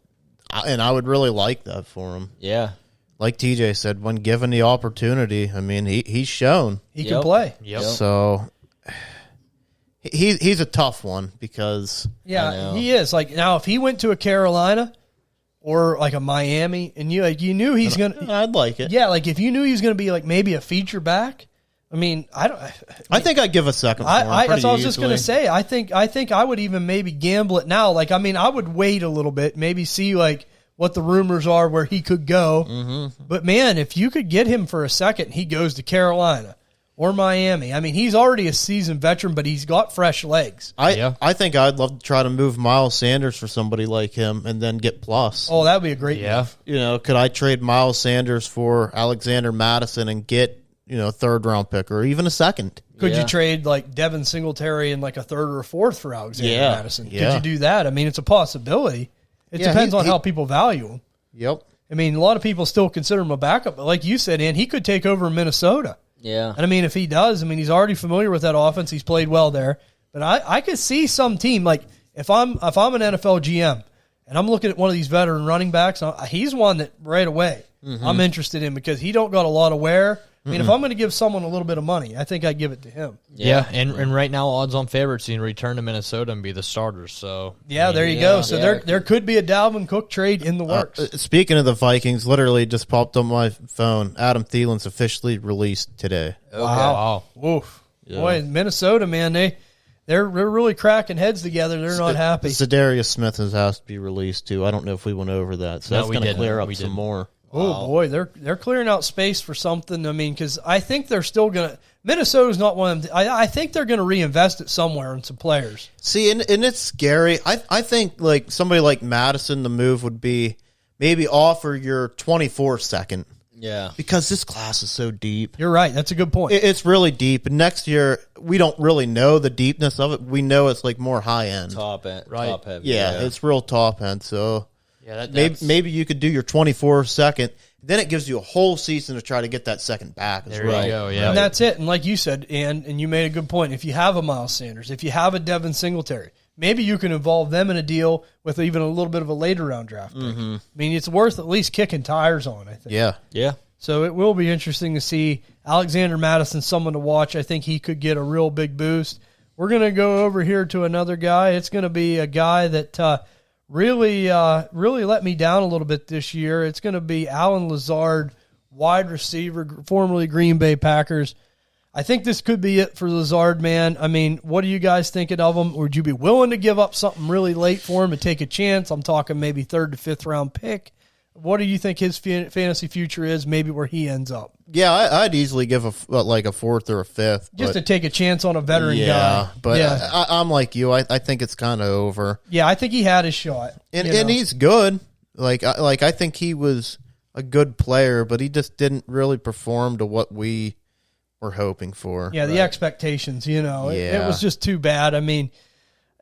and I would really like that for him. Yeah. Like TJ said, when given the opportunity, I mean, he's shown. He can Yep. play. Yep. So he's a tough one because I Yeah, know. he is. Like now, if he went to a Carolina or like a Miami, and you knew he's gonna, I'd like it. yeah, like if you knew he was gonna be like maybe a feature back. I mean, I think I'd give a second for him. that's what I was just easily. gonna say. I think I would even maybe gamble it now. Like I mean, I would wait a little bit, maybe see like what the rumors are where he could go. Mm-hmm. But man, if you could get him for a second, he goes to Carolina or Miami. I mean, he's already a seasoned veteran, but he's got fresh legs. I think I'd love to try to move Miles Sanders for somebody like him and then get plus. Oh, that would be a great Yeah. move. You know, could I trade Miles Sanders for Alexander Mattison and get, you know, a third round pick or even a second? Could Yeah. you trade like Devin Singletary and like a third or a fourth for Alexander Yeah. Madison? Yeah. Could you do that? I mean, it's a possibility. It depends on how people value him. Yep. I mean, a lot of people still consider him a backup, but like you said, he could take over in Minnesota. Yeah. And I mean, if he does, I mean, he's already familiar with that offense. He's played well there. But I could see some team, like if I'm an NFL GM and I'm looking at one of these veteran running backs, he's one that right away I'm interested in because he don't got a lot of wear. I mean, if I'm going to give someone a little bit of money, I think I'd give it to him. Yeah, and right now, odds-on favorites to return to Minnesota and be the starters. So there you go. So there could be a Dalvin Cook trade in the works. Speaking of the Vikings, literally just popped on my phone. Adam Thielen's officially released today. Okay. Wow. Oof. Yeah. Boy, Minnesota, man, they're really cracking heads together. They're not happy. Zadarius Smith has to be released too. I don't know if we went over that. So that's going to clear up some more. Oh, boy, they're clearing out space for something. I mean, because I think they're still going to – Minnesota's not one of them. I think they're going to reinvest it somewhere in some players. See, and it's scary. I think, like, somebody like Mattison, the move would be maybe offer your 24th second. Yeah. Because this class is so deep. You're right. That's a good point. It's really deep. And next year, we don't really know the deepness of it. We know it's, like, more high-end. Top heavy. Yeah, it's real top-end, so – yeah, maybe you could do your 24 second. Then it gives you a whole season to try to get that second back as there well. You go, yeah. And that's it. And like you said, and you made a good point. If you have a Miles Sanders, if you have a Devin Singletary, maybe you can involve them in a deal with even a little bit of a later round draft pick. I mean, it's worth at least kicking tires on, I think. Yeah. So it will be interesting to see Alexander Mattison, someone to watch. I think he could get a real big boost. We're going to go over here to another guy. It's going to be a guy that really let me down a little bit this year. It's going to be Allen Lazard, wide receiver, formerly Green Bay Packers. I think this could be it for Lazard, man. I mean, what are you guys thinking of him? Would you be willing to give up something really late for him to take a chance? I'm talking maybe 3rd to 5th round pick. What do you think his fantasy future is, maybe where he ends up? Yeah, I'd easily give a 4th or a 5th. Just to take a chance on a veteran guy. But I'm like you. I think it's kind of over. Yeah, I think he had his shot. And he's good. I think he was a good player, but he just didn't really perform to what we were hoping for. Yeah, the expectations, it was just too bad. I mean,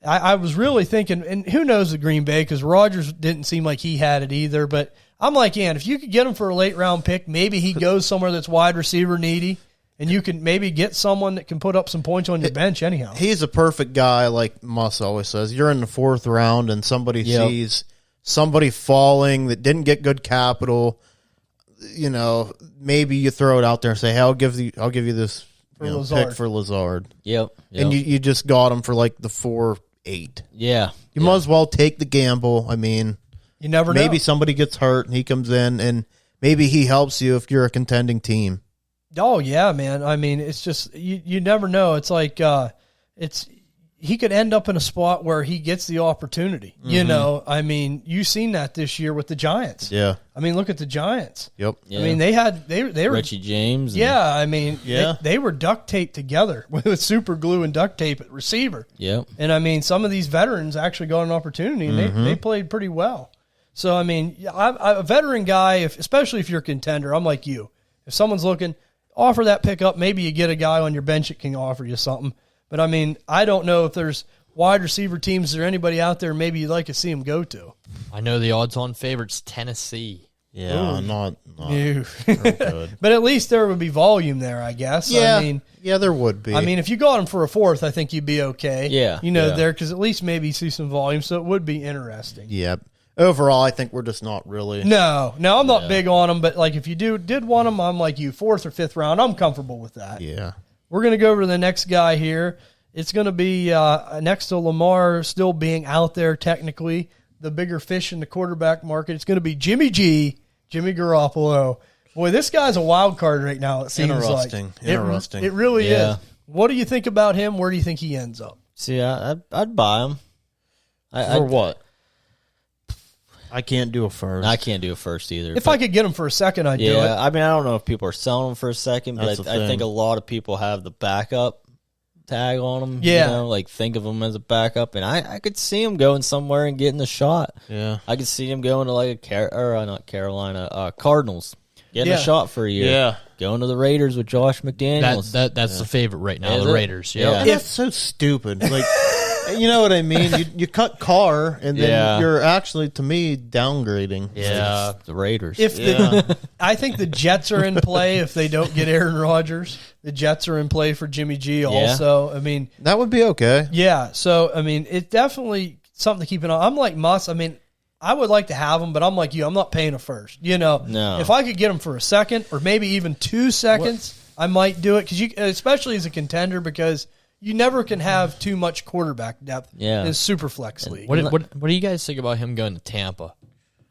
I was really thinking, and who knows the Green Bay, because Rodgers didn't seem like he had it either, but I'm like, if you could get him for a late round pick, maybe he goes somewhere that's wide receiver needy, and you can maybe get someone that can put up some points on your bench anyhow. He's a perfect guy, like Muss always says. You're in the 4th round, and somebody sees somebody falling that didn't get good capital. Maybe you throw it out there and say, "Hey, I'll give you this pick for Lazard." Yep. And you just got him for like the 4-8. Yeah. You might as well take the gamble. I mean, you never know. Maybe somebody gets hurt and he comes in, and maybe he helps you if you're a contending team. Oh yeah, man. I mean, it's just you never know. It's like he could end up in a spot where he gets the opportunity. I mean, you've seen that this year with the Giants. Yeah. I mean, look at the Giants. Yep. Yeah. I mean, they were Richie James. Yeah. I mean, they were duct taped together with super glue and duct tape at receiver. Yep. And I mean, some of these veterans actually got an opportunity, and they played pretty well. So I mean, I'm a veteran guy, especially if you're a contender. I'm like you. If someone's looking, offer that pickup. Maybe you get a guy on your bench that can offer you something. But, I mean, I don't know if there's wide receiver teams or anybody out there maybe you'd like to see him go to. I know the odds-on favorites, Tennessee. Yeah, not good. But at least there would be volume there, I guess. Yeah, I mean, there would be. I mean, if you got him for a 4th, I think you'd be okay. Yeah. There, because at least maybe see some volume, so it would be interesting. Yeah. Overall, I think we're just not really. No, I'm not big on them, but, like, if you did want them, I'm like you, 4th or 5th round, I'm comfortable with that. Yeah. We're going to go over to the next guy here. It's going to be next to Lamar still being out there technically, the bigger fish in the quarterback market. It's going to be Jimmy Garoppolo. Boy, this guy's a wild card right now, it seems Interesting. It really is. What do you think about him? Where do you think he ends up? See, I'd buy him. For what? I can't do a 1st. I can't do a 1st either. If I could get him for a 2nd, I'd do it. I mean, I don't know if people are selling him for a 2nd, but I think a lot of people have the backup tag on him. Yeah. Think of him as a backup, and I could see him going somewhere and getting the shot. Yeah. I could see him going to like Cardinals, getting a shot for a year. Yeah. Going to the Raiders with Josh McDaniels. That's the favorite right now, the Raiders. Yeah. And that's so stupid. Like, You know what I mean? You cut Carr, and then Yeah. you're actually, to me, downgrading. Yeah. The Raiders. I think the Jets are in play if they don't get Aaron Rodgers. The Jets are in play for Jimmy G also. I mean, That would be okay. yeah. So, I mean, it's definitely something to keep an eye on. I'm like Muss. I mean, I would like to have him, but I'm like you. I'm not paying a first. No. If I could get him for a second or maybe even 2 seconds, I might do it. Because especially as a contender, because you never can have too much quarterback depth Yeah. in super flex league. What do you guys think about him going to Tampa?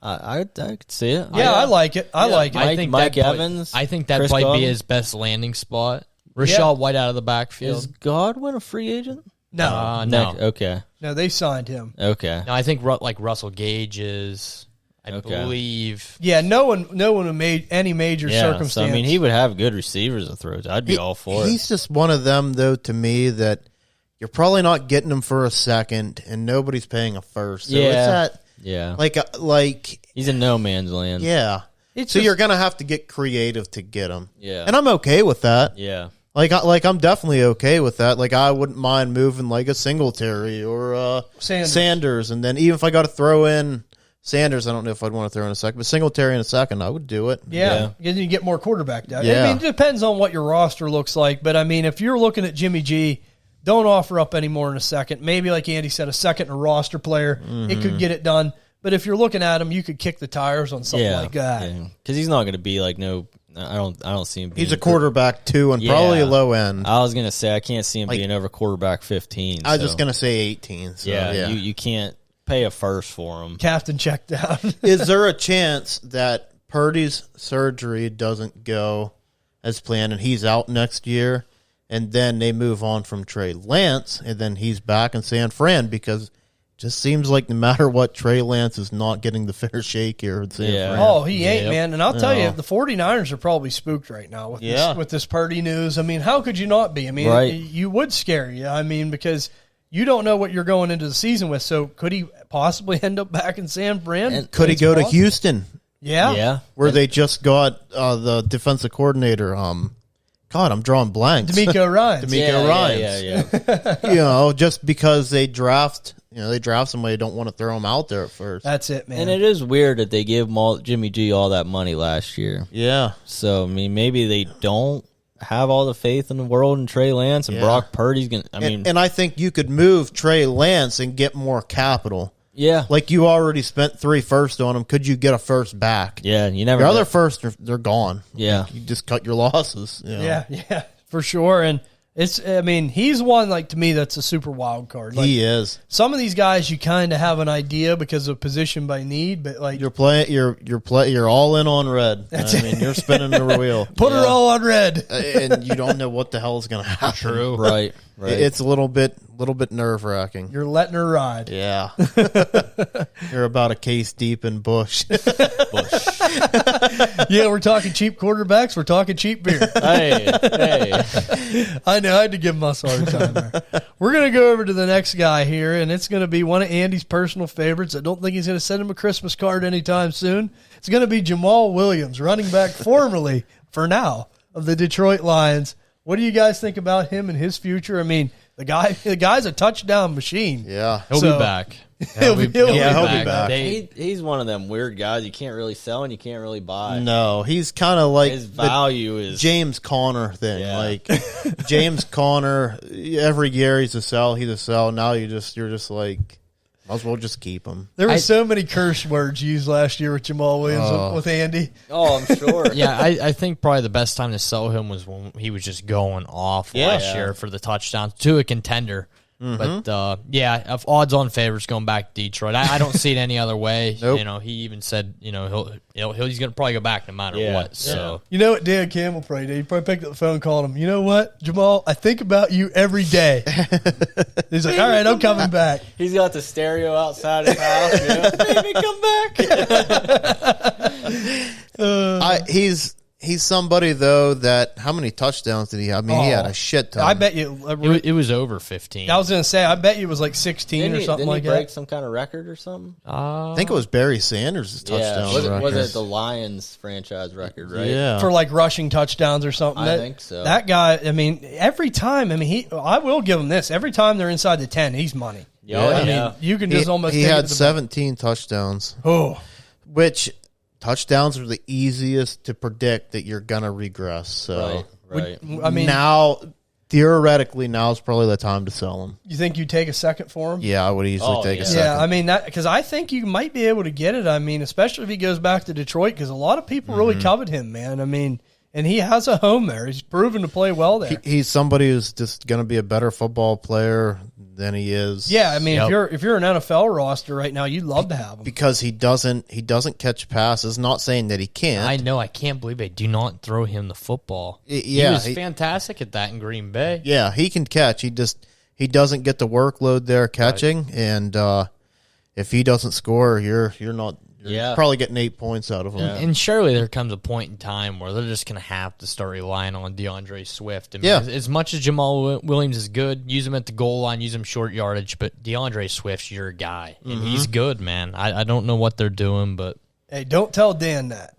I could see it. Yeah, I like it. I like it. Mike- think Mike that might- Evans, I think that Chris might be Godwin. his best landing spot. Rashad White out of the backfield. Is Godwin a free agent? no, No. Okay. no, they signed him. Okay. No, I think like Russell Gage is. I Okay. believe. Yeah, no one made any major Yeah. circumstance. So, I mean, he would have good receivers to throw to. I'd be all for it. He's just one of them, though, to me, that you're probably not getting him for a second, and nobody's paying a first. So Yeah. it's that, Yeah. like, He's in no man's land. yeah. It's So just- you're going to have to get creative to get him. Yeah. And I'm okay with that. Yeah. Like I'm definitely okay with that. Like, I wouldn't mind moving like a Singletary or Sanders. and then even if I got to throw in Sanders, I don't know if I'd want to throw in a second, but Singletary in a second, I would do it. Yeah, because you get more quarterback depth. Yeah. I mean, it depends on what your roster looks like. But, I mean, if you're looking at Jimmy G, don't offer up any more in a second. Maybe, like Andy said, a second and a roster player. It could get it done. But if you're looking at him, you could kick the tires on something like that. Because he's not going to be like I don't see him being He's a quarterback 2 and probably a low end. I was going to say I can't see him Like- being over quarterback 15. I was so. just going to say 18. So, Yeah. You can't pay a first for him. Captain checked out. Is there a chance that Purdy's surgery doesn't go as planned and he's out next year, and then they move on from Trey Lance, and then he's back in San Fran? Because it just seems like no matter what, Trey Lance is not getting the fair shake here in San Yeah. Fran. Oh, he ain't, Yep. man. And I'll tell you, No. the 49ers are probably spooked right now with, Yeah. with this Purdy news. I mean, how could you not be? I mean, Right. you would scare you. I mean, because you don't know what you're going into the season with. So could he possibly end up back in San Fran? And Could he It's go to possible. Houston, Yeah. Yeah. where they just got the defensive coordinator? God, I'm drawing blanks. D'Amico Ryans. D'Amico Ryans. Yeah. You know, just because they draft somebody, they don't want to throw him out there at first. That's it, man. And it is weird that they gave Jimmy G all that money last year. Yeah. So, I mean, maybe they don't have all the faith in the world in Trey Lance and Yeah. Brock Purdy's going to, And I think you could move Trey Lance and get more capital. yeah. Like, you already spent 3 firsts on him. Could you get a first back? Yeah, you never Your know. other firsts, they're gone. Yeah. You just cut your losses. You know? yeah, for sure. And I mean, he's one, like, to me, that's a super wild card. Like, He is. some of these guys, you kind of have an idea because of position by need, but like, You're all in on red. I mean, you're spinning the wheel. put her all on red. And you don't know what the hell is going to happen. True. Right. It's a little bit nerve wracking. You're letting her ride. Yeah. You're about a case deep in Bush. Yeah, we're talking cheap quarterbacks. We're talking cheap beer. Hey. I know. I had to give him a hard time there. We're going to go over to the next guy here, and it's going to be one of Andy's personal favorites. I don't think he's going to send him a Christmas card anytime soon. It's going to be Jamaal Williams, running back formerly, for now, of the Detroit Lions. What do you guys think about him and his future? I mean, the guy's a touchdown machine. Yeah. He'll So- be back. He'll be back. He's one of them weird guys you can't really sell and you can't really buy. No, he's kind of like His the value is James Conner thing. Yeah. Like James Conner, every year he's a sell. Now you're just like, might as well just keep him. There were so many curse words used last year with Jamaal Williams with Andy. Oh, I'm sure. Yeah, I think probably the best time to sell him was when he was just going off last year for the touchdowns to a contender. But yeah, if odds-on favorites going back to Detroit, I don't see it any other way. Nope. You know, he even said, you know, he's going to probably go back no matter Yeah. what. So You know what Dan Campbell probably did? He probably picked up the phone and called him. You know what, Jamaal? I think about you every day. He's like, all right, I'm coming back. He's got the stereo outside his house. Baby, come back. He's somebody, though, that how many touchdowns did he have? I mean, he had a shit ton. I bet you it was over 15. I was going to say, I bet you it was like 16 or something like that. Didn't he break some kind of record or something? I think it was Barry Sanders' touchdown record. Was it the Lions franchise record, right? Yeah. For like rushing touchdowns or something. I think so. That guy, I mean, every time, I will give him this. Every time they're inside the 10, he's money. Yeah. I mean, you can just almost He take it had to the 17 touchdowns. Oh. Which touchdowns are the easiest to predict that you're going to regress. So Right. I mean, now, theoretically, now is probably the time to sell him. you think you'd take a second for him? Yeah, I would easily take a second. Yeah, I mean, because I think you might be able to get it. I mean, especially if he goes back to Detroit, because a lot of people really covet him, man. I mean, and he has a home there. He's proven to play well there. He's somebody who's just going to be a better football player than he is. Yeah, I mean, if you're an NFL roster right now, you'd love to have him because he doesn't catch passes. Not saying that he can't. I know. I can't believe they do not throw him the football. He was fantastic at that in Green Bay. Yeah, he can catch. He doesn't get the workload there catching, and if he doesn't score, you're probably getting 8 points out of him. Yeah. And surely there comes a point in time where they're just going to have to start relying on DeAndre Swift. I mean, as much as Jamaal Williams is good, use him at the goal line, use him short yardage, but DeAndre Swift's your guy, and he's good, man. I don't know what they're doing, but... Hey, don't tell Dan that.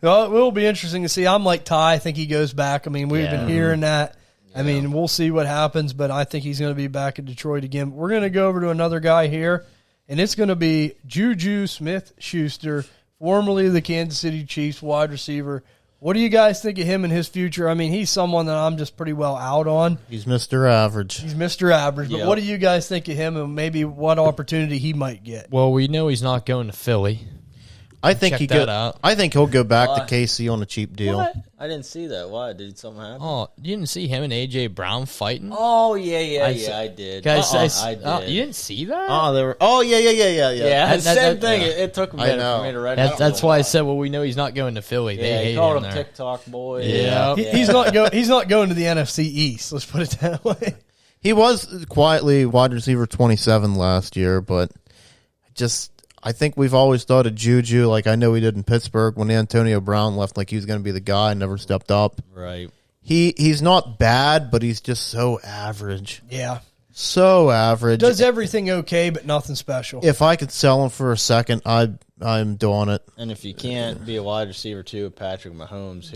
Well, it will be interesting to see. I'm like Ty. I think he goes back. I mean, we've been hearing that. Yeah. I mean, we'll see what happens, but I think he's going to be back in Detroit again. We're going to go over to another guy here. And it's going to be Juju Smith Schuster, formerly of the Kansas City Chiefs wide receiver. What do you guys think of him and his future? I mean, he's someone that I'm just pretty well out on. He's Mr. Average. He's Mr. Average. But what do you guys think of him and maybe what opportunity he might get? Well, we know he's not going to Philly. I think I think he'll go back to KC on a cheap deal. What? I didn't see that. Why? Did something happen? Oh, you didn't see him and A.J. Brown fighting? Oh, I did. Guys, I did. You didn't see that? Yeah, same thing. It took a minute for me to write it. That's why I said, well, we know he's not going to Philly. They he called him there. TikTok boy. Yeah. He's not going to the NFC East. Let's put it that way. He was quietly wide receiver 27 last year, but I think we've always thought of Juju, like I know he did in Pittsburgh when Antonio Brown left, like he was going to be the guy, never stepped up. Right. He's not bad, but he's just so average. Yeah. So average. Does everything okay, but nothing special. If I could sell him for a second, I'm doing it. And if you can't be a wide receiver too, Patrick Mahomes.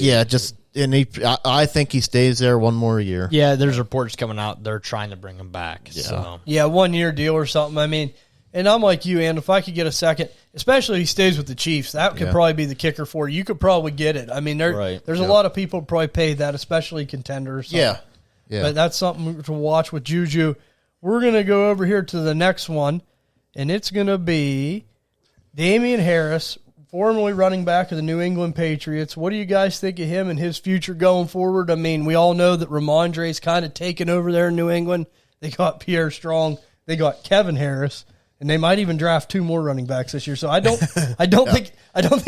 I think he stays there one more year. Yeah, there's reports coming out. They're trying to bring him back. Yeah. So. Yeah, 1 year deal or something. I mean, and I'm like you, and if I could get a second, especially if he stays with the Chiefs, that could probably be the kicker for you. You could probably get it. I mean, there's a lot of people who probably pay that, especially contenders. Yeah. But that's something to watch with Juju. We're going to go over here to the next one, and it's going to be Damien Harris, formerly running back of the New England Patriots. What do you guys think of him and his future going forward? I mean, we all know that Ramondre's kind of taken over there in New England. They got Pierre Strong. They got Kevin Harris. And they might even draft 2 more running backs this year. So I don't think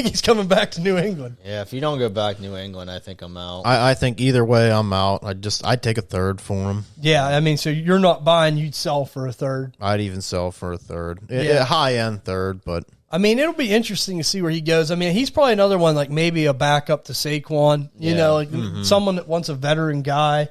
he's coming back to New England. Yeah, if you don't go back to New England, I think I'm out. I think either way I'm out. I'd take a third for him. Yeah, I mean, so you're not buying, you'd sell for a third. I'd even sell for a third. Yeah. High end third, but I mean, it'll be interesting to see where he goes. I mean, he's probably another one like maybe a backup to Saquon, someone that wants a veteran guy.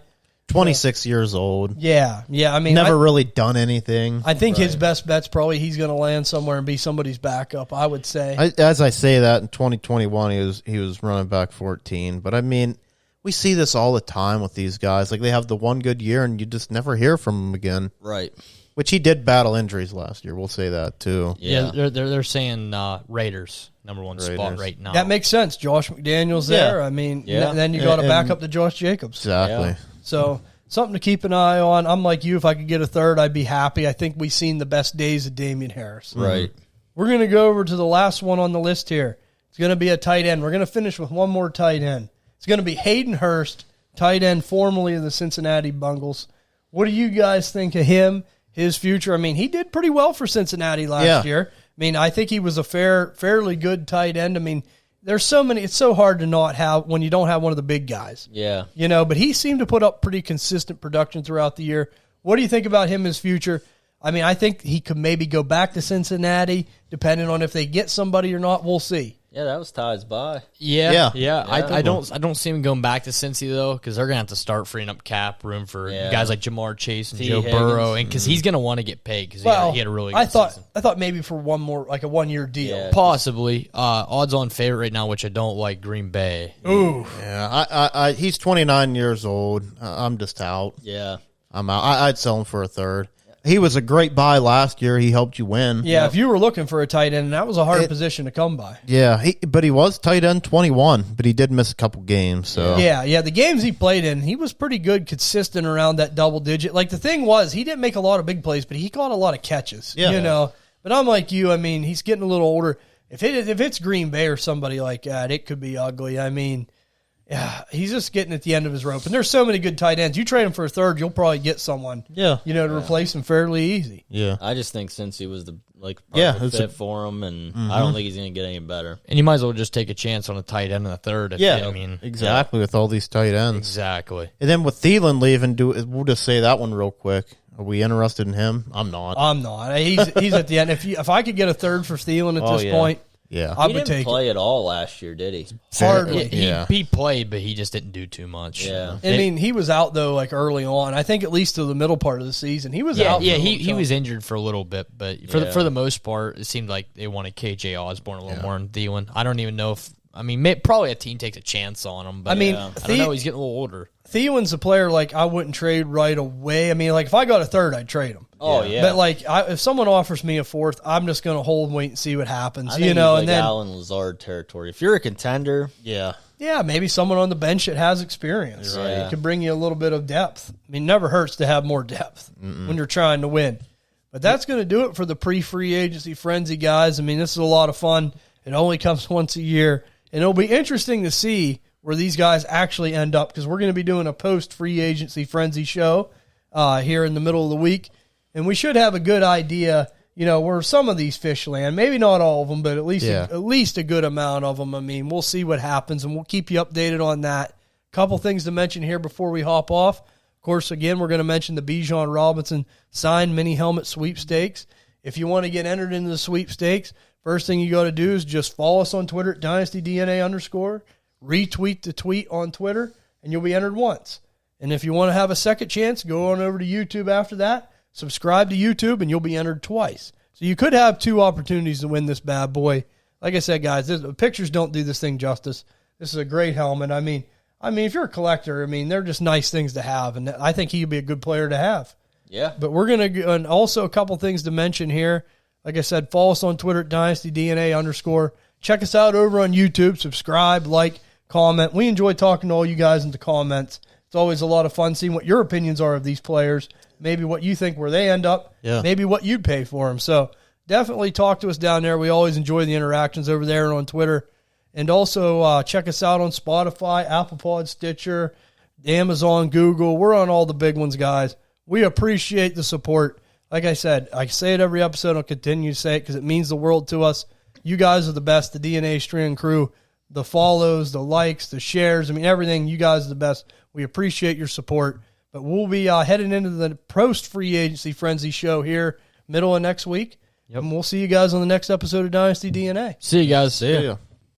26 years old. Yeah. I mean, never really done anything. I think his best bet's probably he's going to land somewhere and be somebody's backup, I would say. As I say that, in 2021, he was running back 14. But, I mean, we see this all the time with these guys. Like, they have the one good year, and you just never hear from them again. Right. Which he did battle injuries last year. We'll say that, too. Yeah, they're saying Raiders, number one spot right now. That makes sense. Josh McDaniels there. I mean, then you got to back up to Josh Jacobs. Exactly. Yeah. So something to keep an eye on. I'm like you. If I could get a third, I'd be happy. I think we've seen the best days of Damien Harris. Right. We're going to go over to the last one on the list here. It's going to be a tight end. We're going to finish with one more tight end. It's going to be Hayden Hurst, tight end formerly of the Cincinnati Bengals. What do you guys think of him, his future? I mean, he did pretty well for Cincinnati last year. I mean, I think he was a fairly good tight end. I mean, there's so many. It's so hard to not have when you don't have one of the big guys. Yeah. But he seemed to put up pretty consistent production throughout the year. What do you think about him, his future? I mean, I think he could maybe go back to Cincinnati, depending on if they get somebody or not. We'll see. Yeah, that was Ty's bye. Yeah. Yeah. I don't see him going back to Cincy though, because they're gonna have to start freeing up cap room for guys like Jamar Chase and Joe Burrow, and because he's gonna want to get paid because he had a really good season. I thought maybe for one more, like a 1 year deal, possibly. Odds on favorite right now, which I don't like, Green Bay. Ooh, yeah. He's 29 years old. I'm just out. Yeah, I'm out. I'd sell him for a third. He was a great buy last year. He helped you win. Yeah, if you were looking for a tight end, that was a hard position to come by. Yeah, but he was tight end 21, but he did miss a couple games. So yeah, the games he played in, he was pretty good, consistent around that double digit. Like the thing was, he didn't make a lot of big plays, but he caught a lot of catches. Yeah. You know, but I'm like you. I mean, he's getting a little older. If it's Green Bay or somebody like that, it could be ugly. I mean, yeah, he's just getting at the end of his rope. And there's so many good tight ends. You trade him for a third, you'll probably get someone. Yeah. You know, to replace him fairly easy. Yeah. I just think since he was the perfect fit for him, and I don't think he's going to get any better. And you might as well just take a chance on a tight end in the third. Exactly, with all these tight ends. Exactly. And then with Thielen leaving, we'll just say that one real quick. Are we interested in him? I'm not. He's at the end. If I could get a third for Thielen at this point, yeah, I he would didn't take play at all last year, did he? Hardly. He played, but he just didn't do too much. Yeah. I mean, he was out though, like early on. I think at least to the middle part of the season, he was out. Yeah, for a he long was time. injured for a little bit, but for the most part, it seemed like they wanted KJ Osborne a little more than Thielen. I don't even know if probably a team takes a chance on him. But I mean, I don't know. He's getting a little older. Thielen's a player like I wouldn't trade right away. I mean, like if I got a third, I'd trade him. Oh yeah, but like if someone offers me a fourth, I'm just going to hold and wait and see what happens. I think and he's then Allen Lazard territory. If you're a contender, yeah, maybe someone on the bench that has experience could bring you a little bit of depth. I mean, it never hurts to have more depth when you're trying to win. But that's going to do it for the pre-free agency frenzy, guys. I mean, this is a lot of fun. It only comes once a year, and it'll be interesting to see where these guys actually end up, because we're going to be doing a post-free agency frenzy show here in the middle of the week, and we should have a good idea, where some of these fish land. Maybe not all of them, but at least a good amount of them. I mean, we'll see what happens, and we'll keep you updated on that. Couple things to mention here before we hop off. Of course, again, we're going to mention the Bijan Robinson signed mini helmet sweepstakes. If you want to get entered into the sweepstakes, first thing you got to do is just follow us on Twitter at DynastyDNA_. Retweet the tweet on Twitter, and you'll be entered once. And if you want to have a second chance, go on over to YouTube after that. Subscribe to YouTube, and you'll be entered twice. So you could have two opportunities to win this bad boy. Like I said, guys, the pictures don't do this thing justice. This is a great helmet. I mean, if you're a collector, they're just nice things to have, and I think he'd be a good player to have. Yeah. But we're going to, and also a couple things to mention here. Like I said, follow us on Twitter at DynastyDNA_. Check us out over on YouTube. Subscribe, like, comment. We enjoy talking to all you guys in the comments. It's always a lot of fun seeing what your opinions are of these players, maybe what you think where they end up, maybe what you'd pay for them. So definitely talk to us down there. We always enjoy the interactions over there and on Twitter. And also check us out on Spotify, Apple Pod, Stitcher, Amazon, Google. We're on all the big ones, guys. We appreciate the support. Like I said, I say it every episode. I'll continue to say it because it means the world to us. You guys are the best, the DNA Strand crew. The follows, the likes, the shares, everything. You guys are the best. We appreciate your support. But we'll be heading into the post-free agency frenzy show here middle of next week. Yep. And we'll see you guys on the next episode of Dynasty DNA. See you guys. See ya.